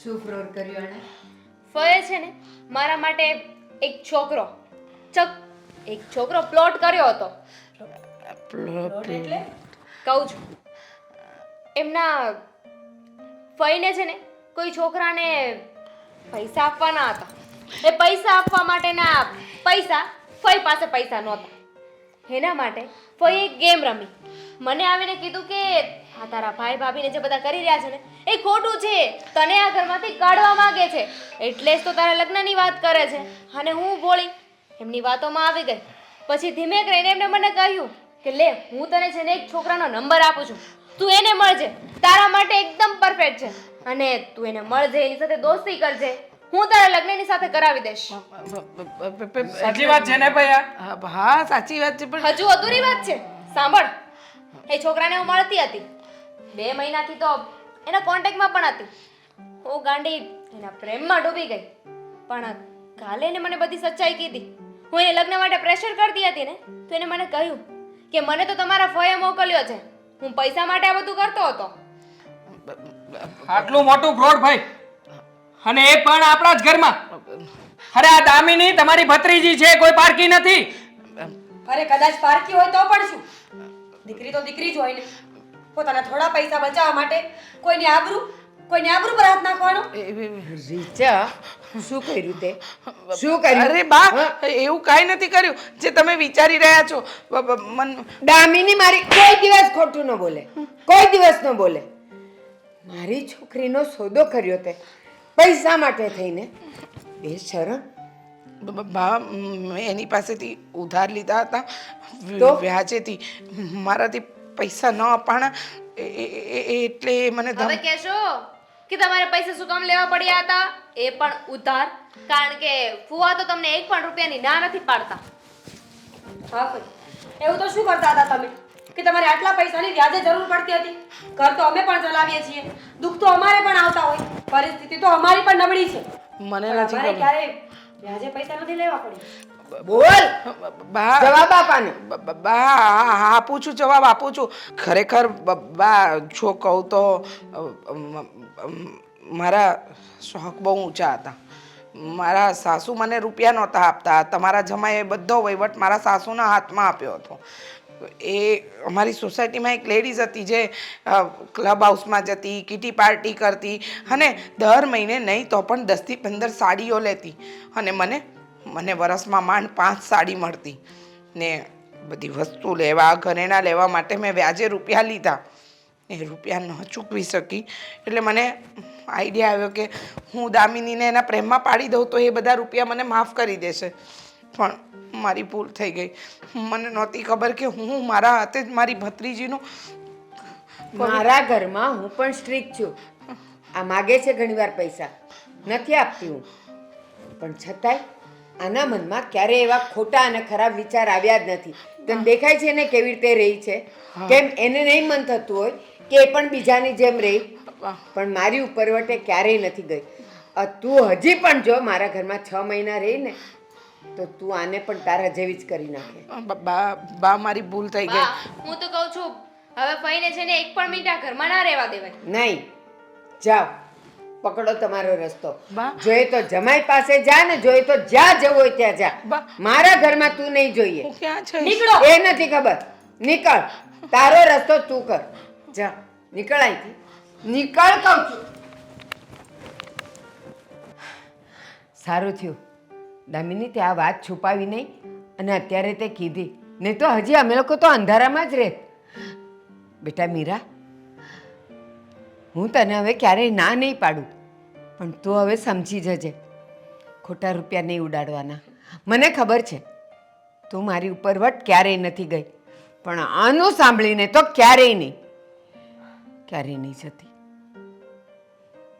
શું ફ્રોડ કર્યો એને? ફઈએ છે ને મારા માટે એક છોકરો પ્લોટ કર્યો હતો. કહું છું એમના ફઈને છે ને કોઈ છોકરાને પૈસા આપવાના હતા. એ પૈસા આપવા માટેના પૈસા ફઈ પાસે પૈસા નહોતા. એના માટે ફઈએ એક ગેમ રમી. મને આવીને કીધું કે આ તારા ભાઈ ભાભીને જે બધા કરી રહ્યા છે ને એ ખોટું છે, તને આ ઘરમાંથી કાઢવા માંગે છે, એટલે જ તો તારા લગ્નની વાત કરે છે. અને હું બોલી એમની વાતોમાં આવી ગઈ. પછી ધીમે કરીને એમને મને કહ્યું કે લે હું તને છે ને એક છોકરાનો નંબર આપું છું, તું એને મળજે, તારા માટે એકદમ પરફેક્ટ છે, અને તું એને મળજે, એની સાથે દોસ્તી કરજે, હું તારા લગ્નની સાથે કરાવી દઈશ. સાચી વાત છે ને ભાઈ? હા સાચી વાત છે, પણ હજુ અધૂરી વાત છે, સાંભળ. એ છોકરાને હું મળતી હતી 2 મહિનાથી, તો એના કોન્ટેક્ટમાં પણ હતી. હું ગાંડી એના પ્રેમમાં ડૂબી ગઈ. પણ કાલે એને મને બધી સચ્ચાઈ કીધી. હું એને લગ્ન માટે પ્રેશર કરતી હતી ને, તો એને મને કહ્યું કે મને તો તમારા ફોએ મોકલ્યો છે, હું પૈસા માટે આ બધું કરતો હતો. આટલું મોટું ફ્રોડ ભાઈ, અને એ પણ આપણા જ ઘરમાં. અરે આ દામિની તમારી ભત્રીજી છે, કોઈ પારકી નથી. અરે કદાચ પારકી હોય તો પણ શું, દીકરી તો દીકરી જ હોય ને. પોતાના થોડા પૈસા બચાવવા માટે કોઈની આબરૂ પર હાથ નાખવાનો. રીચા, શું કર્યું તે? શું કર્યું? અરે બા, એવું કાંઈ નથી કર્યું જે તમે વિચારી રહ્યા છો. દામિની મારી કોઈ દિવસ ખોટું ન બોલે, કોઈ દિવસ ન બોલે. મારી છોકરીનો સોદો કર્યો તે પૈસા માટે થઈને. બેશરમ. બા, મેં એની પાસેથી ઉધાર લીધા હતા તો? વ્યાજેથી. મારાથી પૈસા ન અપાણા એટલે મને હવે કહેશો કે તમારે પૈસા શું કામ લેવા પડ્યા હતા, એ પણ ઉધાર? કારણ કે ફુવા તો તમને 1 પણ રૂપિયાની ના નથી પાડતા. હા ભાઈ, એવું તો શું કરતા હતા તમે કે તમારે આટલા પૈસાની વ્યાજે જરૂર પડતી હતી? ઘર તો અમે પણ ચલાવીએ છીએ, દુઃખ તો અમારે પણ આવતા હોય, પરિસ્થિતિ તો અમારી પણ નબળી છે. મને પણ નથી અમારે ગમ્યું. ક્યારેય વ્યાજે પૈસા નથી લેવા પડ્યા. બોલ, બા, જવાબ આપાને. બા, આપું છું, જવાબ આપું છું. ખરેખર બા, જો કહું તો મારા શોખ બહુ ઊંચા હતા. મારા સાસુ મને રૂપિયા નહોતા આપતા. તમારા જમાઈએ બધો વહીવટ મારા સાસુના હાથમાં આપ્યો હતો. એ અમારી સોસાયટીમાં એક લેડીઝ હતી જે ક્લબ હાઉસમાં જતી, કીટી પાર્ટી કરતી, અને દર મહિને નહીં તો પણ 10 થી 15 સાડીઓ લેતી, અને મને વરસમાં માંડ 5 સાડી મળતી. ને બધી વસ્તુ લેવા, ઘરેણાં લેવા માટે મેં વ્યાજે રૂપિયા લીધા. એ રૂપિયા ન ચૂકવી શકી એટલે મને આઈડિયા આવ્યો કે હું દામિનીને એના પ્રેમમાં પાડી દઉં તો એ બધા રૂપિયા મને માફ કરી દેશે. પણ મારી ભૂલ થઈ ગઈ. મને નહોતી ખબર કે હું મારા હાથે જ મારી ભત્રીજીનું. મારા ઘરમાં હું પણ સ્ટ્રિક્ટ છું. આ માગે છે ઘણીવાર પૈસા, નથી આપતી હું, પણ છતાંય આના મનમાં ક્યારેય એવા ખોટા અને ખરાબ વિચાર આવ્યા જ નથી. તને દેખાય છે ને કેવી રીતે રહી છે? કેમ એને નહીં મન થતું હોય કે એ પણ બીજાની જેમ રહી? પણ મારી ઉપરવટે ક્યારેય નથી ગઈ. તું હજી પણ જો મારા ઘરમાં 6 મહિના રહી ને, તો તું આને પણ તારા જેવી જ કરી નાખે. બા, મારી ભૂલ થઈ ગઈ. બા, હું તો કહું છું હવે ફઈને છે ને 1 પણ મિનિટ આ ઘરમાં ના રહેવા દેવાય. નહીં, જાઓ, પકડો તમારો રસ્તો. બા. જોઈએ તો જમાઈ પાસે જા ને, જોઈએ તો જ્યાં જવું હોય ત્યાં જા. બા. મારા ઘરમાં તું નહીં જોઈએ. હું ક્યાં છે? નીકળો. એ નથી ખબર. નીકળ, તારો રસ્તો તું કર. જા, નીકળ અહીંથી. નીકળ કહું છું. સારું થયું દામિની તે આ વાત છુપાવી નહીં અને અત્યારે તે કીધી, નહીં તો હજી અમે લોકો તો અંધારામાં જ રહેત. બેટા મીરા, હું તને હવે ક્યારેય ના નહીં પાડું, પણ તું હવે સમજી જજે, ખોટા રૂપિયા નહીં ઉડાડવાના. મને ખબર છે તું મારી ઉપર વટ ક્યારેય નથી ગઈ, પણ આનું સાંભળીને તો ક્યારેય નહીં જતી.